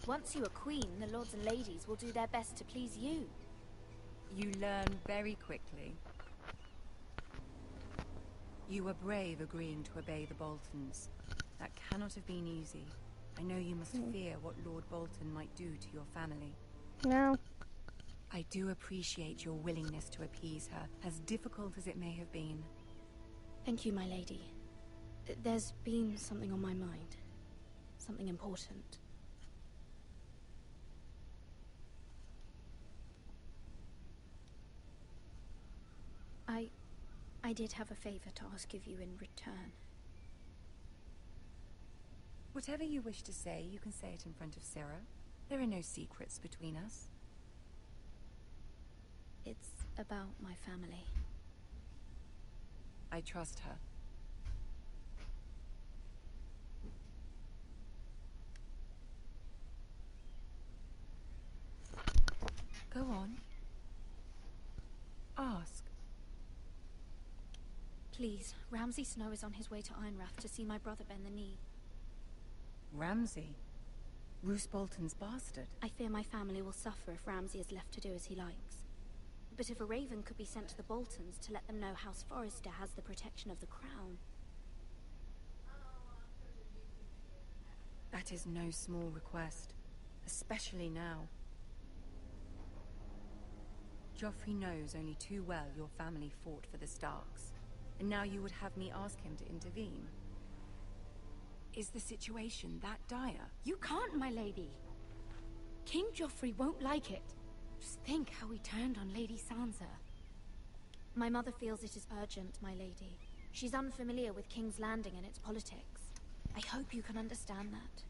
Once you are queen, the lords and ladies will do their best to please you. You learn very quickly. You were brave agreeing to obey the Boltons. That cannot have been easy. I know you must fear what Lord Bolton might do to your family. No. I do appreciate your willingness to appease her, as difficult as it may have been. Thank you, my lady. There's been something on my mind. Something important. I did have a favor to ask of you in return. Whatever you wish to say, you can say it in front of Sarah. There are no secrets between us. It's about my family. I trust her. Go on. Ask. Please, Ramsay Snow is on his way to Ironrath to see my brother bend the knee. Ramsay? Roose Bolton's bastard? I fear my family will suffer if Ramsay is left to do as he likes. But if a raven could be sent to the Boltons to let them know House Forrester has the protection of the crown, That is no small request, especially now. Joffrey knows only too well your family fought for the Starks, and now you would have me ask him to intervene. Is the situation that dire? You can't, my lady. King Joffrey won't like it. Just think how he turned on Lady Sansa. My mother feels it is urgent, my lady. She's unfamiliar with King's Landing and its politics. I hope you can understand that.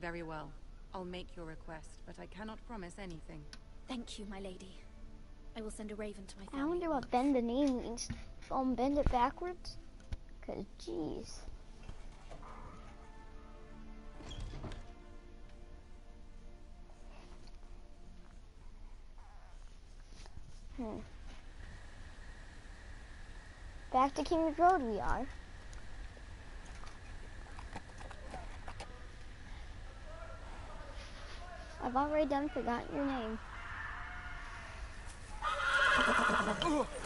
Very well. I'll make your request, but I cannot promise anything. Thank you, my lady. I will send a raven to my family. I wonder what bend the knee means. Bend it backwards? Cause jeez. Back to King's Road we are. I've already done forgotten your name.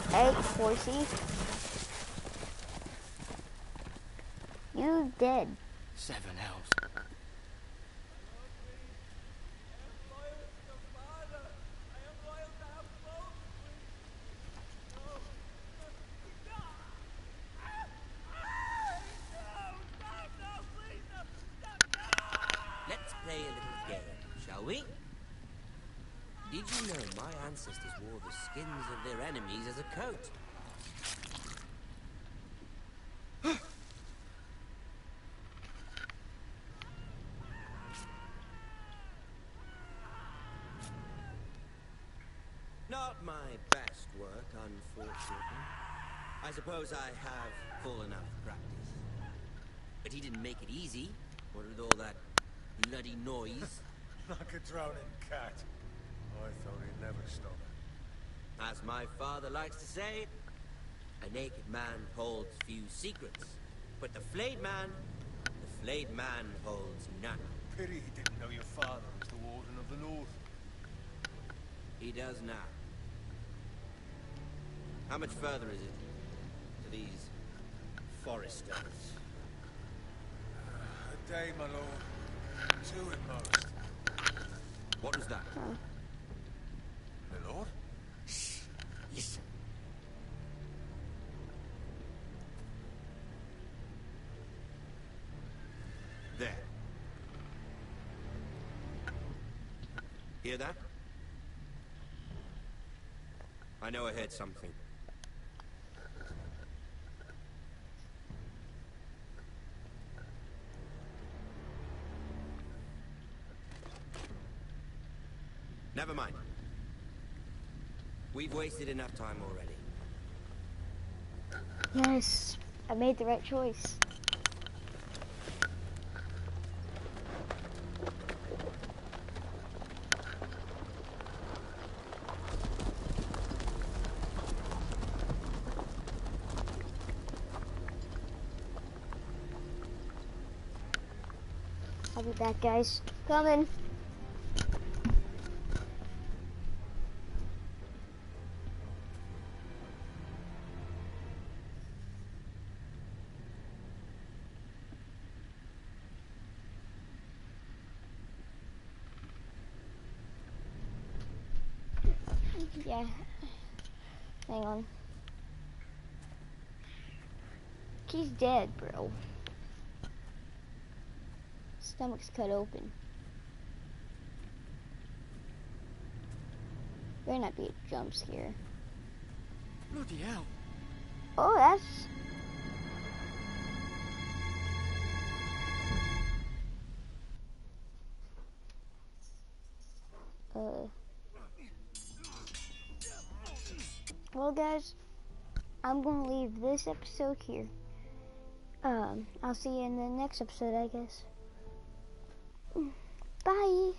Hey, horsey. You dead. 7 hells. Let's play a little game, shall we? Did you know my ancestors wore the skins of their enemies as a coat? Not my best work, unfortunately. I suppose I have fallen out of practice. But he didn't make it easy, what with all that bloody noise. Like a drowning cat. I thought he'd never stop. As my father likes to say, a naked man holds few secrets, but the flayed man holds none. Pity he didn't know your father was the Warden of the North. He does now. How much further is it to these foresters? A day, my lord. 2 at most. What was that? My lord? Shh. Listen. There. Hear that? I know I heard something. Never mind. We've wasted enough time already. Yes, I made the right choice. I'll be back, guys. Coming. Yeah. Hang on. He's dead, bro. Stomach's cut open. Better not be a jump scare. Bloody hell. Oh, that's... Well, guys, I'm gonna leave this episode here. I'll see you in the next episode, I guess. Bye!